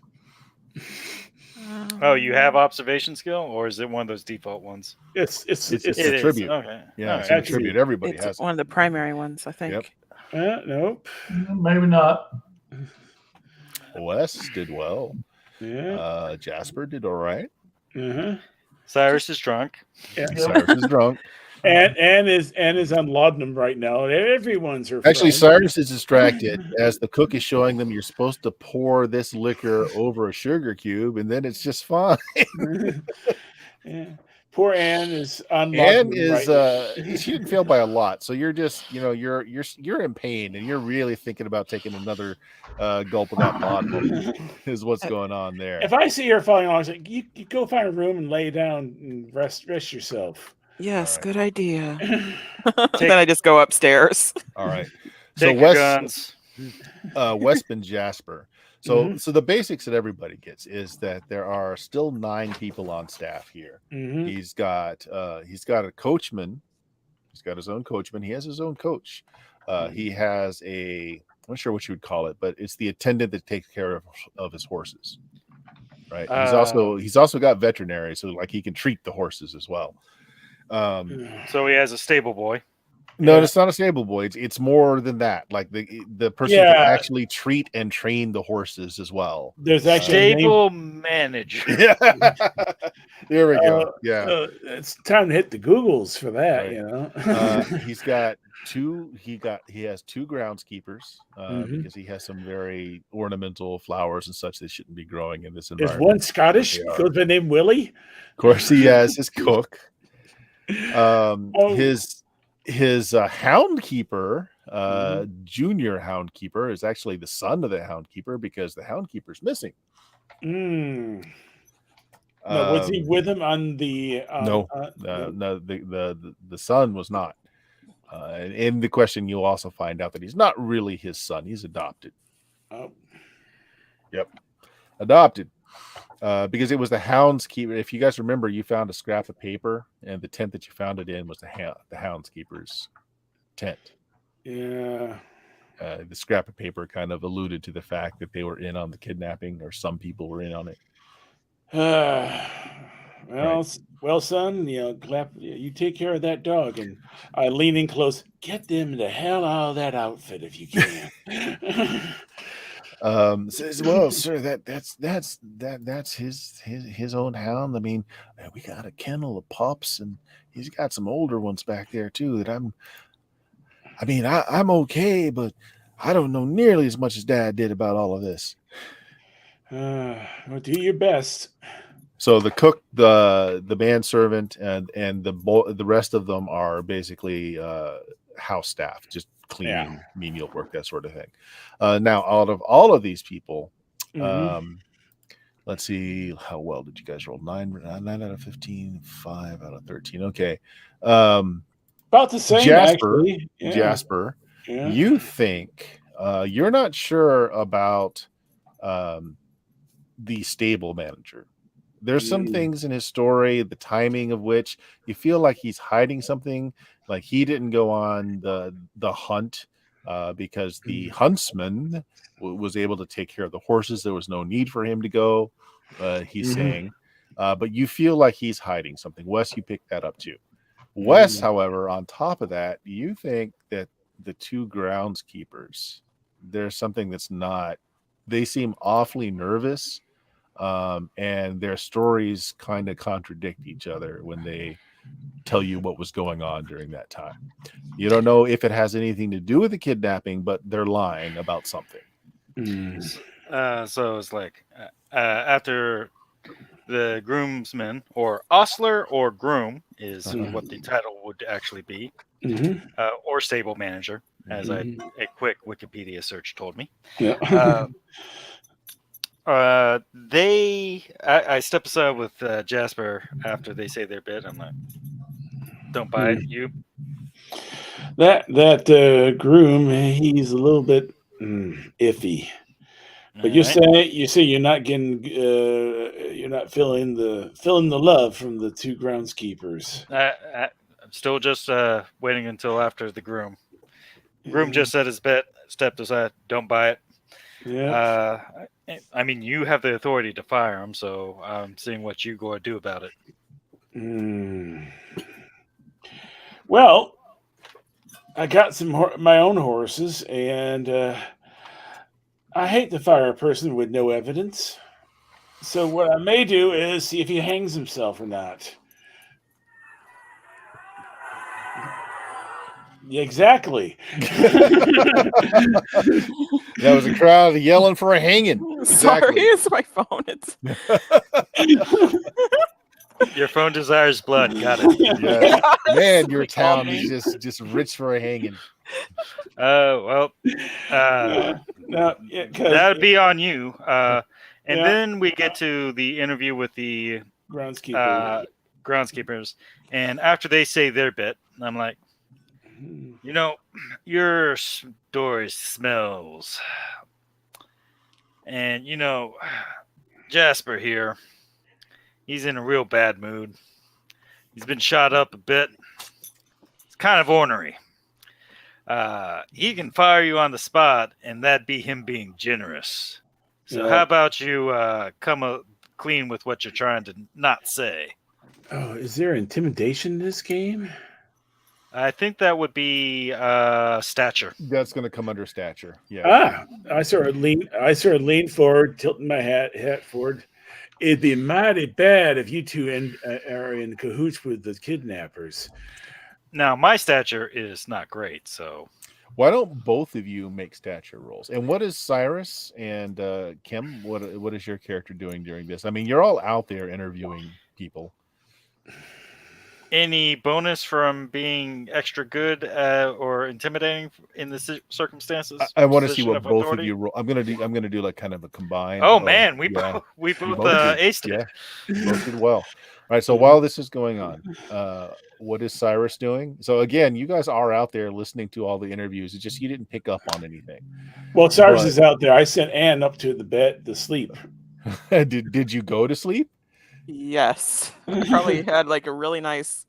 Oh, you have observation skill, or is it one of those default ones? It's It's It a is. tribute. Okay. Yeah, All it's right. a tribute. Everybody It's has it. one of the primary ones, I think. Yep. nope. Maybe not. Wes did well. Yeah. Jasper did all right. Uh-huh. Cyrus is drunk. Yeah. Cyrus is drunk. And is on laudanum right now. Everyone's her Actually, friend. Cyrus is distracted as the cook is showing them you're supposed to pour this liquor over a sugar cube, and then it's just fine. Yeah. Poor Anne is on Anne laudanum is right she didn't fail by a lot, so you're just you're in pain and you're really thinking about taking another gulp of that laudanum is what's going on there. If I see her falling along, I say, you go find a room and lay down and rest yourself. Yes, All right. good idea. Then I just go upstairs. All right. So Take your guns. Westman Jasper. So the basics that everybody gets is that there are still 9 people on staff here. Mhm. He's got a coachman. He's got his own coachman. He has his own coach. He has I'm not sure what you would call it, but it's the attendant that takes care of his horses. Right. He's also got veterinary, so like he can treat the horses as well. So he has a stable boy. No, Yeah. it's not a stable boy. It's more than that. Like the person Yeah. can actually treat and train the horses as well. There's actually a name. Stable manager. Yeah. There we go. Yeah. It's time to hit the Googles for that, Right. you know. He's got two. He has 2 groundskeepers Mhm. because he has some very ornamental flowers and such that shouldn't be growing in this There's environment. one Scottish They are. goes by the name Willie. Of course, he has his cook. Oh. His hound keeper, Mhm. junior hound keeper, is actually the son of the hound keeper because the hound keeper's missing. No, was he with him on the? No, the son was not. And in the question, you'll also find out that he's not really his son; he's adopted. Oh. Yep. Adopted. Because it was the houndskeeper. If you guys remember, you found a scrap of paper, and the tent that you found it in was the houndskeeper's tent. Yeah. The scrap of paper kind of alluded to the fact that they were in on the kidnapping, or some people were in on it. Well, son, you take care of that dog, and I lean in close. Get them the hell out of that outfit if you can. Says, well, sir, that's his own hound. I mean, we got a kennel of pups, and he's got some older ones back there too. I'm okay, but I don't know nearly as much as Dad did about all of this. Well, do your best. So the cook, the manservant, and the rest of them are basically house staff, just cleaning, menial work, that sort of thing. Now, out of all of these people, let's see, how well did you guys roll? 9 out of 15, 5 out of 13. Okay. About the same, Jasper, actually. Yeah. Jasper, you think you're not sure about the stable manager. There's some things in his story, the timing of which you feel like he's hiding something. Like he didn't go on the hunt because the huntsman was able to take care of the horses. There was no need for him to go. He's saying, but you feel like he's hiding something. Wes, you picked that up too. Wes, however, on top of that, you think that the two groundskeepers, there's something that's not. They seem awfully nervous. And their stories kind of contradict each other when they tell you what was going on during that time. You don't know if it has anything to do with the kidnapping, but they're lying about something. So it's like after the groomsman, or ostler or groom is what the title would actually be, or stable manager, as a quick Wikipedia search told me. Yeah. I step aside with Jasper after they say their bit. I'm like, don't buy it, you. That groom, he's a little bit iffy. But you say you're not getting, you're not feeling the love from the two groundskeepers. I'm still just waiting until after the groom. Groom just said his bit, stepped aside, don't buy it. Yeah. I mean, you have the authority to fire him, so I'm seeing what you go to do about it. Well, I got my own horses, and I hate to fire a person with no evidence. So what I may do is see if he hangs himself or not. Exactly. That was a crowd yelling for a hanging. Sorry, it's my phone. It's your phone desires blood. Got it. Yeah. Man, your town is just rich for a hanging. Well, that'd be on you. And then we get to the interview with the groundskeepers, and after they say their bit, I'm like, your story smells. And, Jasper here, he's in a real bad mood. He's been shot up a bit. It's kind of ornery. He can fire you on the spot, and that'd be him being generous. So how about you come clean with what you're trying to not say? Oh, is there intimidation in this game? I think that would be stature. That's going to come under stature. Yeah. I sort of lean forward, tilting my hat forward. It'd be mighty bad if you two are in cahoots with the kidnappers. Now, my stature is not great, so why don't both of you make stature rolls? And what is Cyrus and Kim? What is your character doing during this? I mean, you're all out there interviewing people. Any bonus from being extra good or intimidating in the circumstances? I want to see Position what of both of authority? you roll. I'm gonna do like kind of a combined. Oh man, we yeah. both we You both both did. aced it. Yeah, you both did well. All right. So while this is going on, what is Cyrus doing? So again, you guys are out there listening to all the interviews. It's just you didn't pick up on anything. Well, Cyrus But- is out there. I sent Ann up to the bed to sleep. did you go to sleep? Yes. I probably had like a really nice,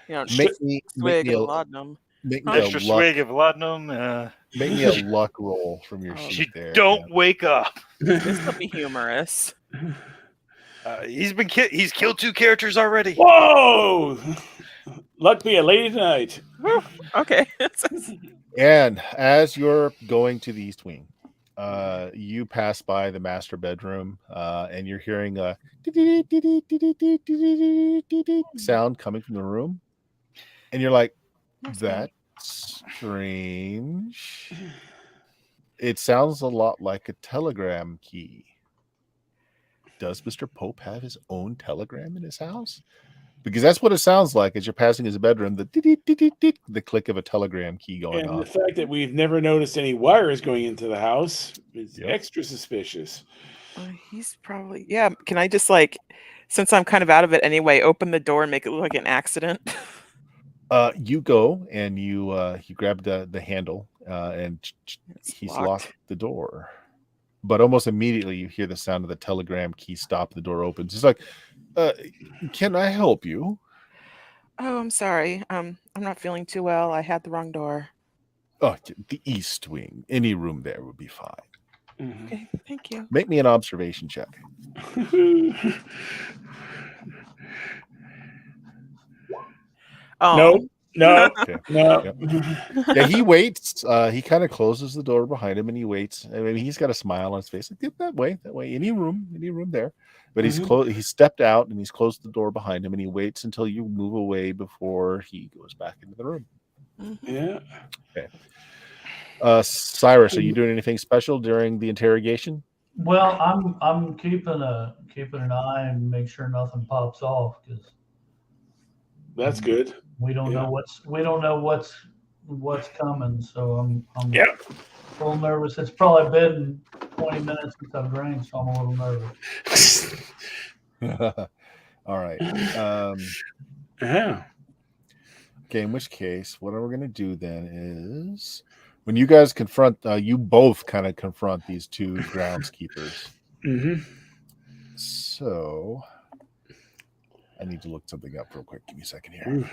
Make me swig of laudanum. make me Extra a luck, swig of laudanum. make me a luck roll from your Oh, sheet there. Don't wake up. This will be humorous. He's killed 2 characters already. Whoa! Luck be a lady tonight. Whew. Okay. And as you're going to the East Wing, you pass by the master bedroom, and you're hearing a sound coming from the room, and you're like, "That's strange." It sounds a lot like a telegram key. Does Mr. Pope have his own telegram in his house? Because that's what it sounds like as you're passing his bedroom, the click of a telegram key going And on. the fact that we've never noticed any wires going into the house is Yep. extra suspicious. He's probably, yeah. Can I just since I'm kind of out of it anyway, open the door and make it look like an accident? You go and you grab the handle, and It's he's locked. locked the door. But almost immediately you hear the sound of the telegram key stop. The door opens. He's like, "Can I help you?" Oh, I'm sorry. I'm not feeling too well. I had the wrong door. "Oh, the East Wing. Any room there would be fine." Mhm. Okay, thank you. Make me an observation check. Oh, No, Okay. no. Yeah, he waits. He kind of closes the door behind him and he waits. I mean, he's got a smile on his face. Like, "Get that way. Any room there." But he's closed. He stepped out and he's closed the door behind him, and he waits until you move away before he goes back into the room. Yeah. Cyrus, are you doing anything special during the interrogation? Well, I'm keeping an eye and make sure nothing pops off because That's good. we don't know what's coming. So I'm Yeah. a little nervous. It's probably been 20 minutes since I've drank, so I'm a little nervous. All right. Yeah. Okay, in which case, what we're going to do then is when you guys confront, you both kind of confront these 2 groundskeepers. Mm-hmm. So I need to look something up real quick. Give me a second here.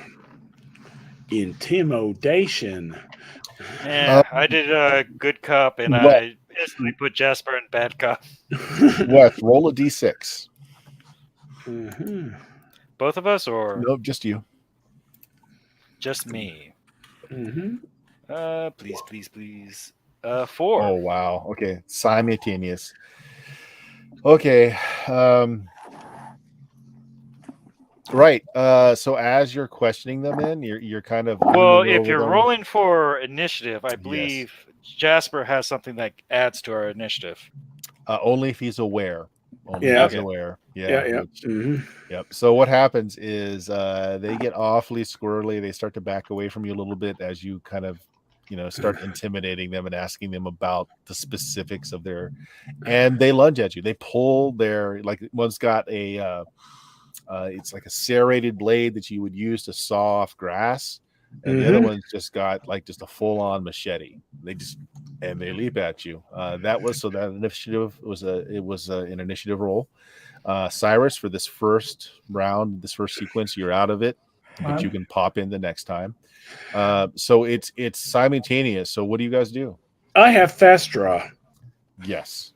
Intimidation. Yeah, I did a good cop, and What? I instantly put Jasper in bad cop. Wes, roll a d6. Mm-hmm. Both of us, or Nope, just you. just me? Mm-hmm. Please. 4. Oh, wow. Okay, simultaneous. Okay. Right. So as you're questioning them, you're kind of Well, leaning if over you're them. rolling for initiative, I believe Jasper has something that adds to our initiative. Only if he's aware. Only Yeah. if he's aware. Yeah. which- Mm-hmm. Yep. So what happens is they get awfully squirrely. They start to back away from you a little bit as you kind of, start intimidating them and asking them about the specifics of and they lunge at you. They pull one's got a, it's like a serrated blade that you would use to saw off grass. And the other one's just got just a full on machete. They leap at you. That initiative was an initiative roll. Cyrus, for this first round, this first sequence, you're out of it, but you can pop in the next time. So it's simultaneous. So what do you guys do? I have fast draw. Yes.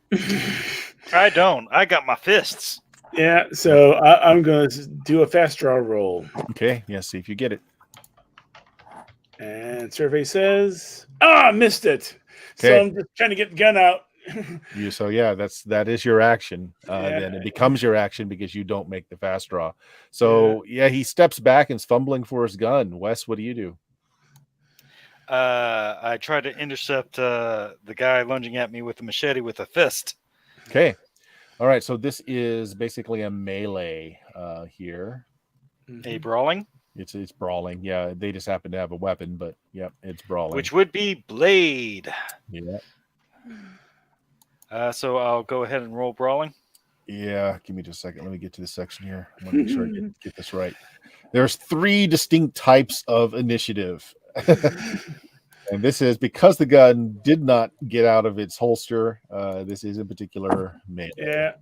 I don't. I got my fists. Yeah, so I'm going to do a fast draw roll. Okay. Yeah. See if you get it. And survey says, I missed it. So Okay. I'm just trying to get the gun out. That is your action. Then it becomes your action because you don't make the fast draw. So he steps back and's fumbling for his gun. Wes, what do you do? I tried to intercept the guy lunging at me with a machete with a fist. Okay. All right. So this is basically a melee here. A brawling? It's brawling. Yeah, they just happen to have a weapon, but yep, it's brawling. which would be blade. Yeah. So I'll go ahead and roll brawling. Yeah, give me just a second. Let me get to this section here. I want to make sure I get this right. There's 3 distinct types of initiative. And this is because the gun did not get out of its holster. This is in particular melee. Yeah.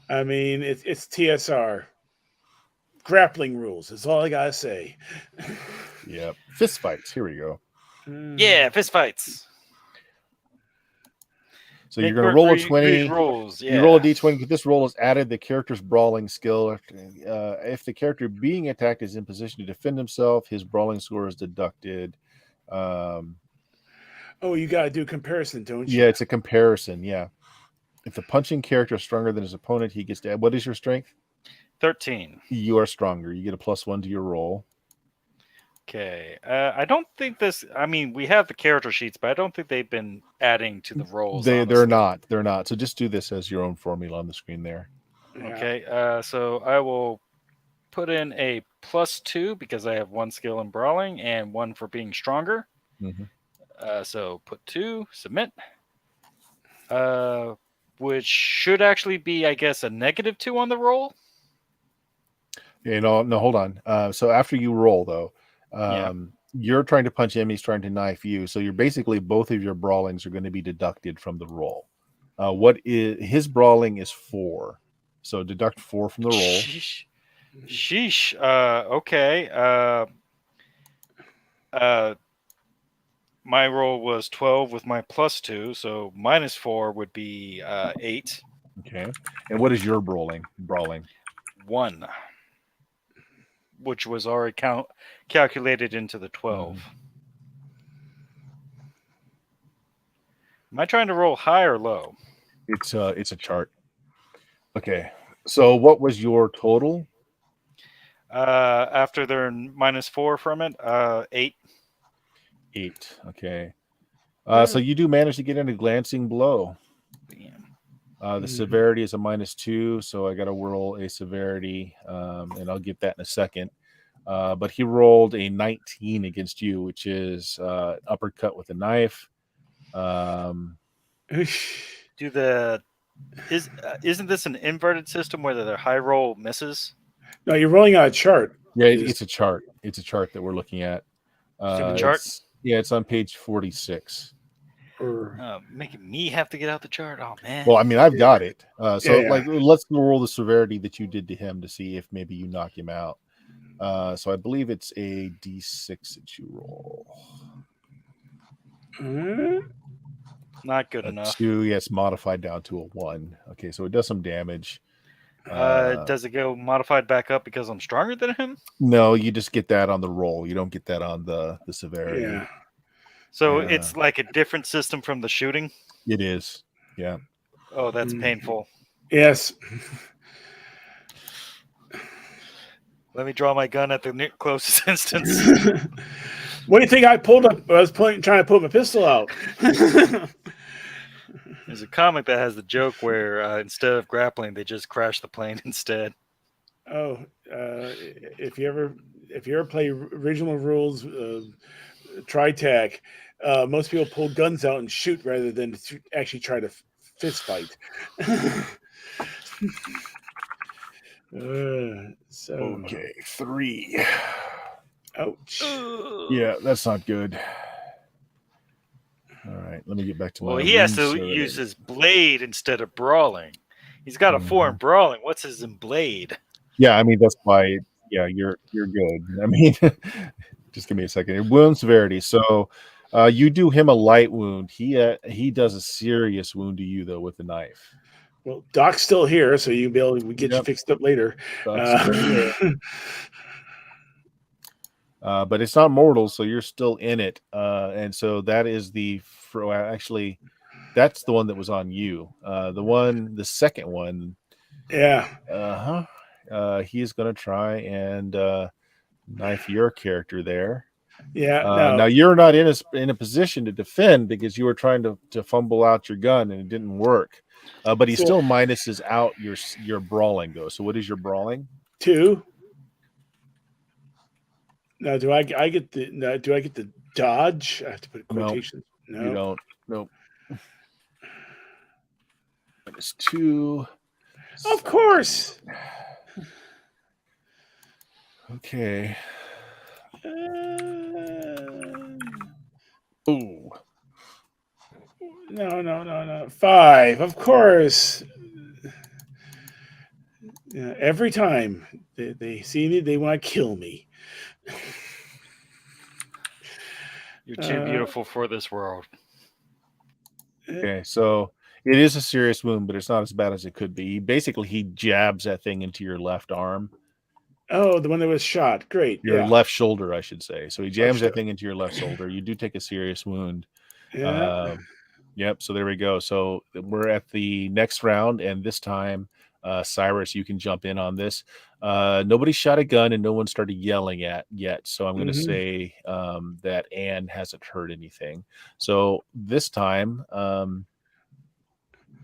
I mean, it's TSR. Grappling rules. That's all I gotta say. Yep. Fist fights. Here we go. Yeah, fist fights. So you're going to roll a 20. Rolls, yeah. You roll a d20. If this roll is added, the character's brawling skill. If the character being attacked is in position to defend himself, his brawling score is deducted. Oh, you got to do comparison, don't you? Yeah, it's a comparison. Yeah. If the punching character is stronger than his opponent, he gets to add. What is your strength? 13. You are stronger. You get a +1 to your roll. Okay. I don't think this. I mean, we have the character sheets, but I don't think they've been adding to the rolls. They're not. They're not. So just do this as your own formula on the screen there. Yeah. Okay. So I will put in a +2 because I have 1 skill in brawling and 1 for being stronger. Mhm. So put 2. Submit. Which should actually be, I guess, a -2 on the roll. Yeah, no, hold on. So after you roll, though, you're trying to punch him, he's trying to knife you. So you're basically both of your brawlings are going to be deducted from the roll. What is his brawling is 4. So deduct 4 from the roll. Sheesh. Okay. My roll was 12 with my +2, so -4 would be 8. Okay. And what is your brawling? 1. Which was already calculated into the 12. Am I trying to roll high or low? It's a chart. Okay. So what was your total? After their -4 from it, 8. 8. Okay. So you do manage to get in a glancing blow. Damn. The severity is a -2, so I got to roll a severity, and I'll get that in a second. But he rolled a 19 against you, which is uppercut with a knife. Isn't this an inverted system where the high roll misses? No, you're rolling on a chart. Yeah, it's a chart. It's a chart that we're looking at. Stupid chart? It's on page 46. Making me have to get out the chart. Oh man. Well, I mean, I've got it. Yeah. Like, let's roll the severity that you did to him to see if maybe you knock him out. So I believe it's a D6 that you roll. Not good enough. 2, yeah, it's modified down to a 1. Okay, so it does some damage. Does it go modified back up because I'm stronger than him? No, you just get that on the roll. You don't get that on the severity. Yeah. So it's like a different system from the shooting? It is. Yeah. Oh, that's painful. Yes. Let me draw my gun at the closest instance. What do you think I pulled up? I was trying to pull my pistol out. There's a comic that has the joke where instead of grappling, they just crash the plane instead. Oh, if you ever play original rules, Tri-Tac, most people pull guns out and shoot rather than actually try to fist fight. Okay, 3. Ouch. Yeah, that's not good. All right, let me get back to my. Well, he has to use his blade instead of brawling. He's got a 4 in brawling. What's his in blade? Yeah, I mean that's why. Yeah, you're good. I mean, just give me a second. Wound severity. So, you do him a light wound. He does a serious wound to you though with the knife. Well, Doc's still here, so you'll be able to get you fixed up later. But it's not mortal, so you're still in it. And so that is actually, that's the one that was on you. The second one. Yeah. He's going to try and knife your character there. Yeah. Now you're not in a position to defend because you were trying to fumble out your gun and it didn't work. But he still minuses out your brawling though. So what is your brawling? 2. Now, do I get the? No, do I get the dodge? I have to put No, quotations. No, you don't. Nope. -2. Of course. Okay. Uh, Ooh. No. 5. Of course. Every time they see me, they want to kill me. You're too beautiful for this world. Okay, so it is a serious wound, but it's not as bad as it could be. Basically, he jabs that thing into your left arm. Oh, the one that was shot. Great. Your left shoulder, I should say. So he jams that shoulder. thing into your left shoulder. You do take a serious wound. Yeah. Yep. So there we go. So we're at the next round, and this time, Cyrus, you can jump in on this. Nobody shot a gun, and no one started yelling yet. So I'm going to say that Anne hasn't heard anything. So this time,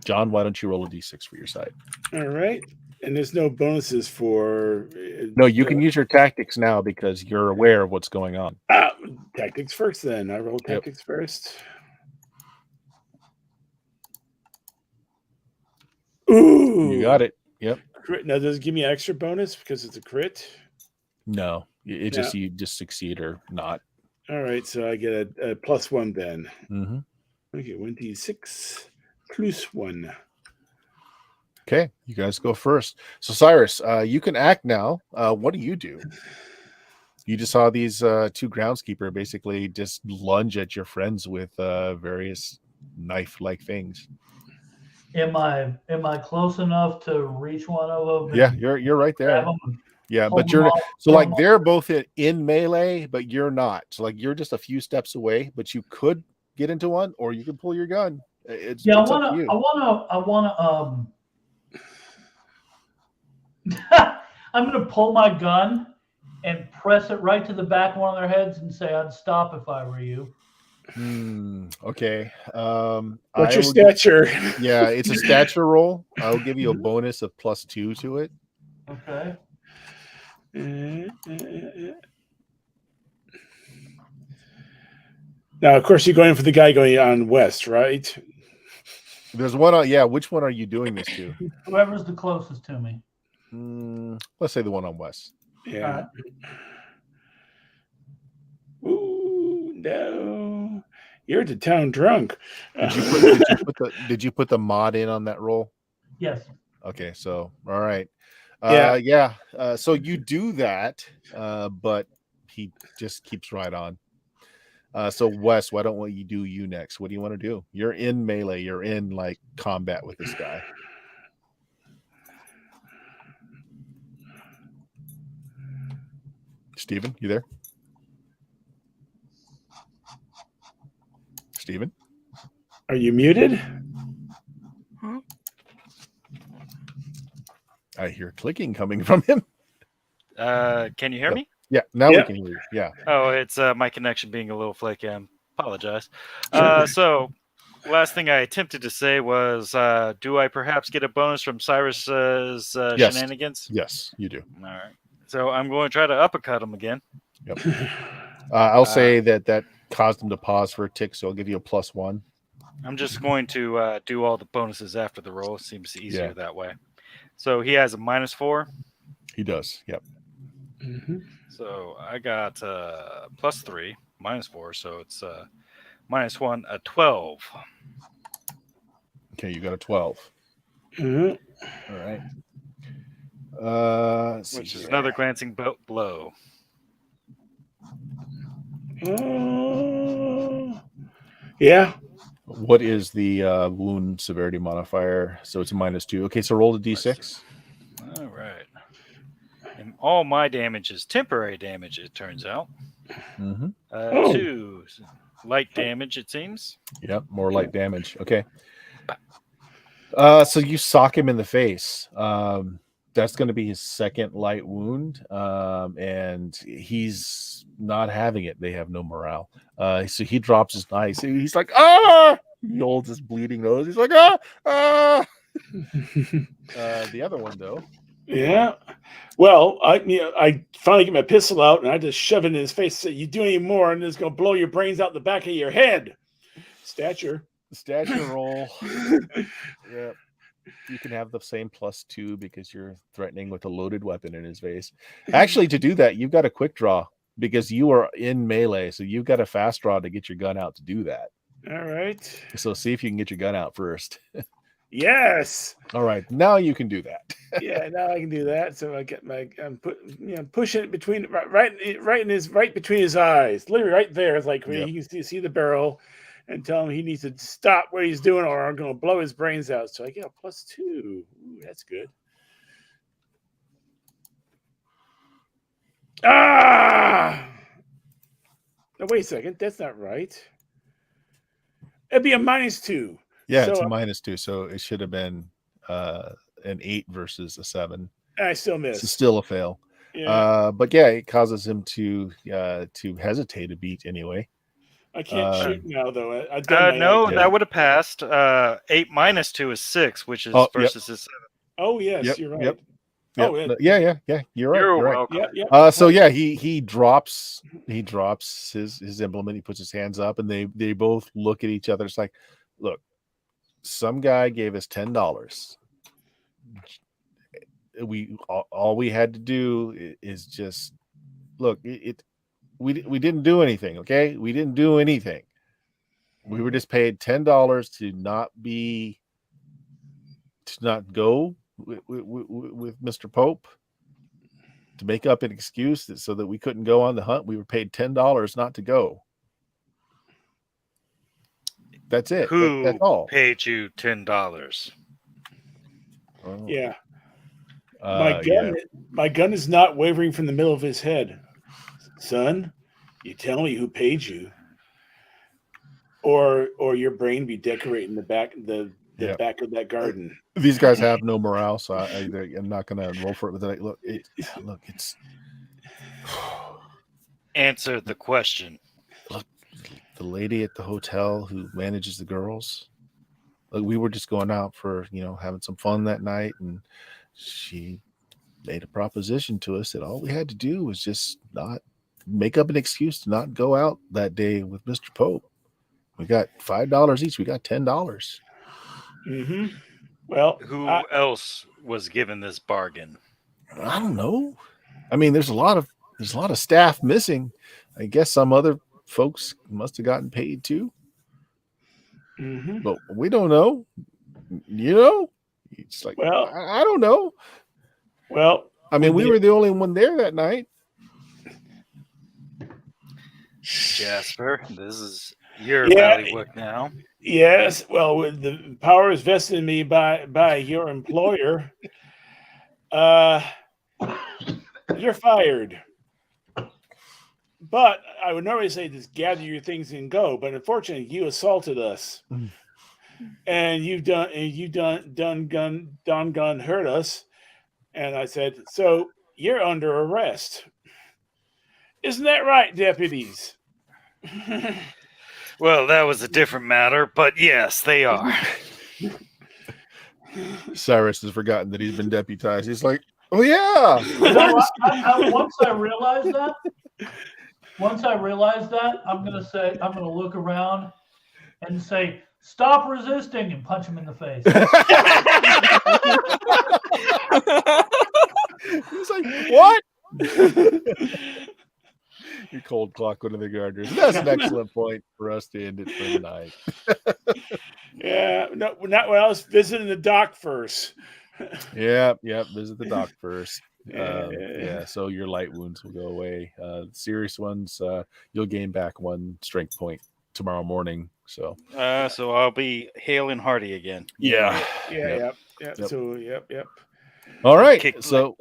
John, why don't you roll a d6 for your side? All right. And there's no bonuses for. No, you can use your tactics now because you're aware of what's going on. Tactics first, then. I roll tactics first. Ooh. You got it. Yep. Crit. Now, does it give me an extra bonus because it's a crit? No, you just succeed or not. All right. So I get a +1 then. Mm-hmm. Okay. 1d6 plus 1. Okay, you guys go first. So Cyrus, you can act now. What do? You just saw these two groundskeeper basically just lunge at your friends with various knife-like things. Am I close enough to reach one of them? Yeah, you're right there. Yeah, but you're so like they're both in melee, but you're not. So like you're just a few steps away, but you could get into one, or you can pull your gun. It's I up to you. wanna. I'm gonna pull my gun and press it right to the back of one of their heads and say, "I'd stop if I were you." Okay. What's your stature? Yeah, it's a stature roll. I'll give you a bonus of +2 to it. Okay. Now, of course, you're going for the guy going on west, right? There's one on. Yeah, which one are you doing this to? Whoever's the closest to me. Let's say the one on west. Yeah. Ooh, no. You're the town drunk. Did you put the mod in on that roll? Yes. Okay, so all right. Yeah. So you do that, but he just keeps right on. So Wes, why don't you do you next? What do you want to do? You're in melee. You're in like combat with this guy. Steven, you there? Steven? Are you muted? Huh? I hear clicking coming from him. Can you hear me? Yeah, now we can hear you. Yeah. Oh, it's my connection being a little flaky. I apologize. So, last thing I attempted to say was, do I perhaps get a bonus from Cyrus's Yes. shenanigans? Yes, you do. All right. So I'm going to try to uppercut him again. Yep. I'll say that caused him to pause for a tick, so I'll give you a +1. I'm just going to do all the bonuses after the roll. Seems easier that way. So he has a -4. He does. Yep. So I got +3, -4, so it's -1, a 12. Okay, you got a 12. Mhm. All right. Which is another glancing blow. Yeah. What is the wound severity modifier? So it's a -2. Okay, so roll the d6. All right. And all my damage is temporary damage, it turns out. 2 light damage, it seems. Yep, more light damage. Okay. So you sock him in the face. That's going to be his second light wound, and he's not having it. They have no morale. So he drops his knife. He's like, ah! He holds his bleeding nose. He's like, ah! The other one, though. Yeah. Well, I finally get my pistol out and I just shove it in his face. Say, "You do any more, and it's gonna blow your brains out the back of your head." Stature. Stature roll. Yep. You can have the same +2 because you're threatening with a loaded weapon in his face. Actually, to do that, you've got a quick draw because you are in melee, so you've got a fast draw to get your gun out to do that. All right. So see if you can get your gun out first. Yes. All right, now you can do that. Yeah. Now I can do that. So I get pushing it between right between his eyes, literally right there. It's like where Yep. you can see the barrel, and tell him he needs to stop what he's doing, or I'm going to blow his brains out. So I get a +2. Ooh, that's good. Ah! No, wait a second. That's not right. It'd be a -2. Yeah, So it's a -2, so it should have been an 8 versus a 7. I still miss. It's still a fail. Yeah. But yeah, it causes him to hesitate a beat anyway. I can't shoot now, though. I've done my No, own. that would have passed. 8 minus 2 is 6, which is versus his 7. Oh, yes, Yep, you're right. yep. Oh, yeah. You're right. You're right. welcome. Yeah. So yeah, he drops his implement. He puts his hands up, and they both look at each other. It's like, look, some guy gave us $10. All we had to do is just look. We didn't do anything. Okay, we didn't do anything. We were just paid $10 to not go with Mr. Pope, to make up an excuse so that we couldn't go on the hunt. We were paid $10 not to go. That's it. Who That's all. paid you $10? Oh. Yeah. My gun is not wavering from the middle of his head. Son, you tell me who paid you, or your brain be decorating the back back of that garden. These guys have no morale, so I'm not going to roll for it. But look, it's Answer the question. Look, the lady at the hotel who manages the girls. Like, we were just going out for having some fun that night, and she made a proposition to us that all we had to do was just not make up an excuse to not go out that day with Mr. Pope. We got $5 each. We got $10. Mm-hmm. Well, who else was given this bargain? I don't know. I mean, there's a lot of staff missing. I guess some other folks must have gotten paid too. Mm-hmm. But we don't know. It's like, well, I don't know. Well, I mean, we were the only one there that night. Jasper, this is your ballywick now. Yes. Well, with the power is vested in me by your employer, you're fired. But I would normally say just gather your things and go. But unfortunately, you assaulted us, and you've done hurt us. And I said, so you're under arrest. Isn't that right, deputies? Well, that was a different matter, but yes, they are. Cyrus has forgotten that he's been deputized. He's like, oh yeah. Once I realize that, I'm gonna look around and say, stop resisting, and punch him in the face. He's like, what? You cold clock one of the gardeners. That's an excellent point for us to end it for the night. Yeah, no, not when I was visiting the doc first. Yep. Visit the doc first. So your light wounds will go away. Serious ones, you'll gain back 1 strength point tomorrow morning. So I'll be hale and hearty again. Yep. So yep. All right, so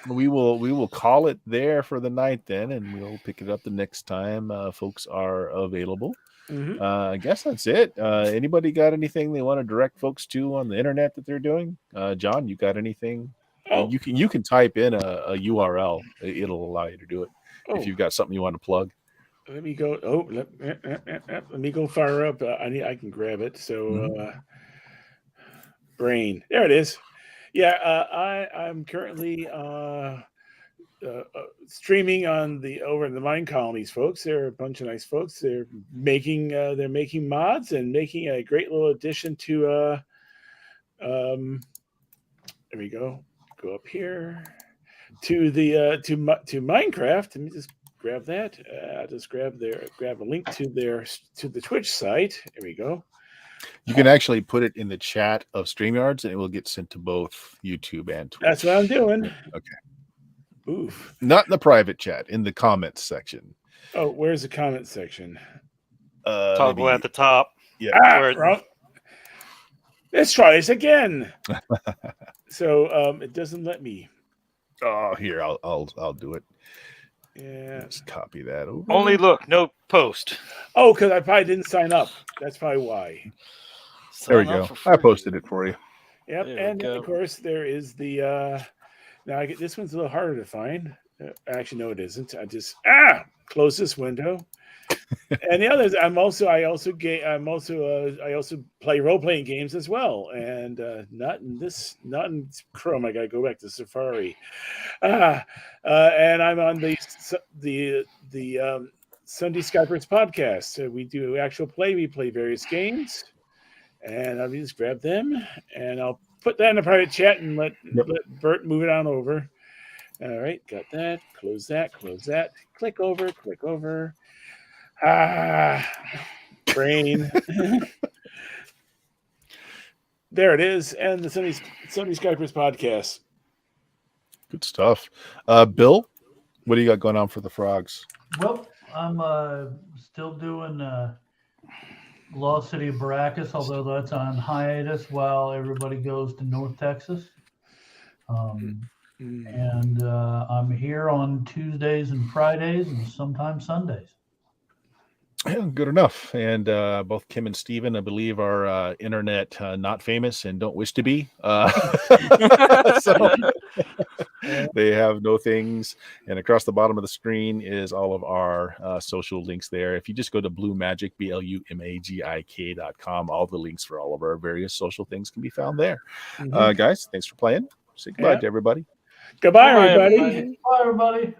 we will call it there for the night then, and we'll pick it up the next time folks are available. Mm-hmm. I guess that's it. Anybody got anything they want to direct folks to on the internet that they're doing? John, you got anything? Oh. You can type in a URL. It'll allow you to do it if you've got something you want to plug. Let me go. Let me go fire up. I can grab it. So, brain. There it is. Yeah, I'm currently streaming on the over in the Mine Colonies, folks. They're a bunch of nice folks. They're making mods and making a great little addition to um there we go. Go up here to the to Minecraft. Let me just grab that. I'll just grab a link to the Twitch site. There we go. You can actually put it in the chat of StreamYards, and it will get sent to both YouTube and Twitch. That's what I'm doing. Okay. Oof. Not in the private chat, in the comments section. Oh, where's the comment section? Toggle Maybe- at the top. Yeah. Wrong. Let's try this again. So it doesn't let me. Oh, here I'll do it. Yeah. Just copy that over. Only look, no post. Oh, because I probably didn't sign up. That's probably why. There we Sign up go. for I free. posted it for you. Yep. There we And go. of course there is the now I get this one's a little harder to find. Actually, no, it isn't. I just close this window. And the others, I also play role playing games as well, and not in Chrome. I gotta go back to Safari. And I'm on the Sunday Skypers podcast. So we do actual play. We play various games, and I'll just grab them, and I'll put that in a private chat and let Bert move it on over. All right, got that. Close that. Click over. Brain. There it is, and the Sunday Skypers podcast. Good stuff. Bill, what do you got going on for the frogs? Well, I'm still doing Lost City of Baracus, although that's on hiatus while everybody goes to North Texas. And I'm here on Tuesdays and Fridays and sometimes Sundays. Yeah, good enough. And both Kim and Steven, I believe, are internet not famous and don't wish to be. So they have no things. And across the bottom of the screen is all of our social links there. If you just go to BlueMagic, BLUMAGIK.com, all the links for all of our various social things can be found there. Guys, thanks for playing. Say goodbye to everybody. Goodbye, Bye, everybody. everybody. Bye, everybody.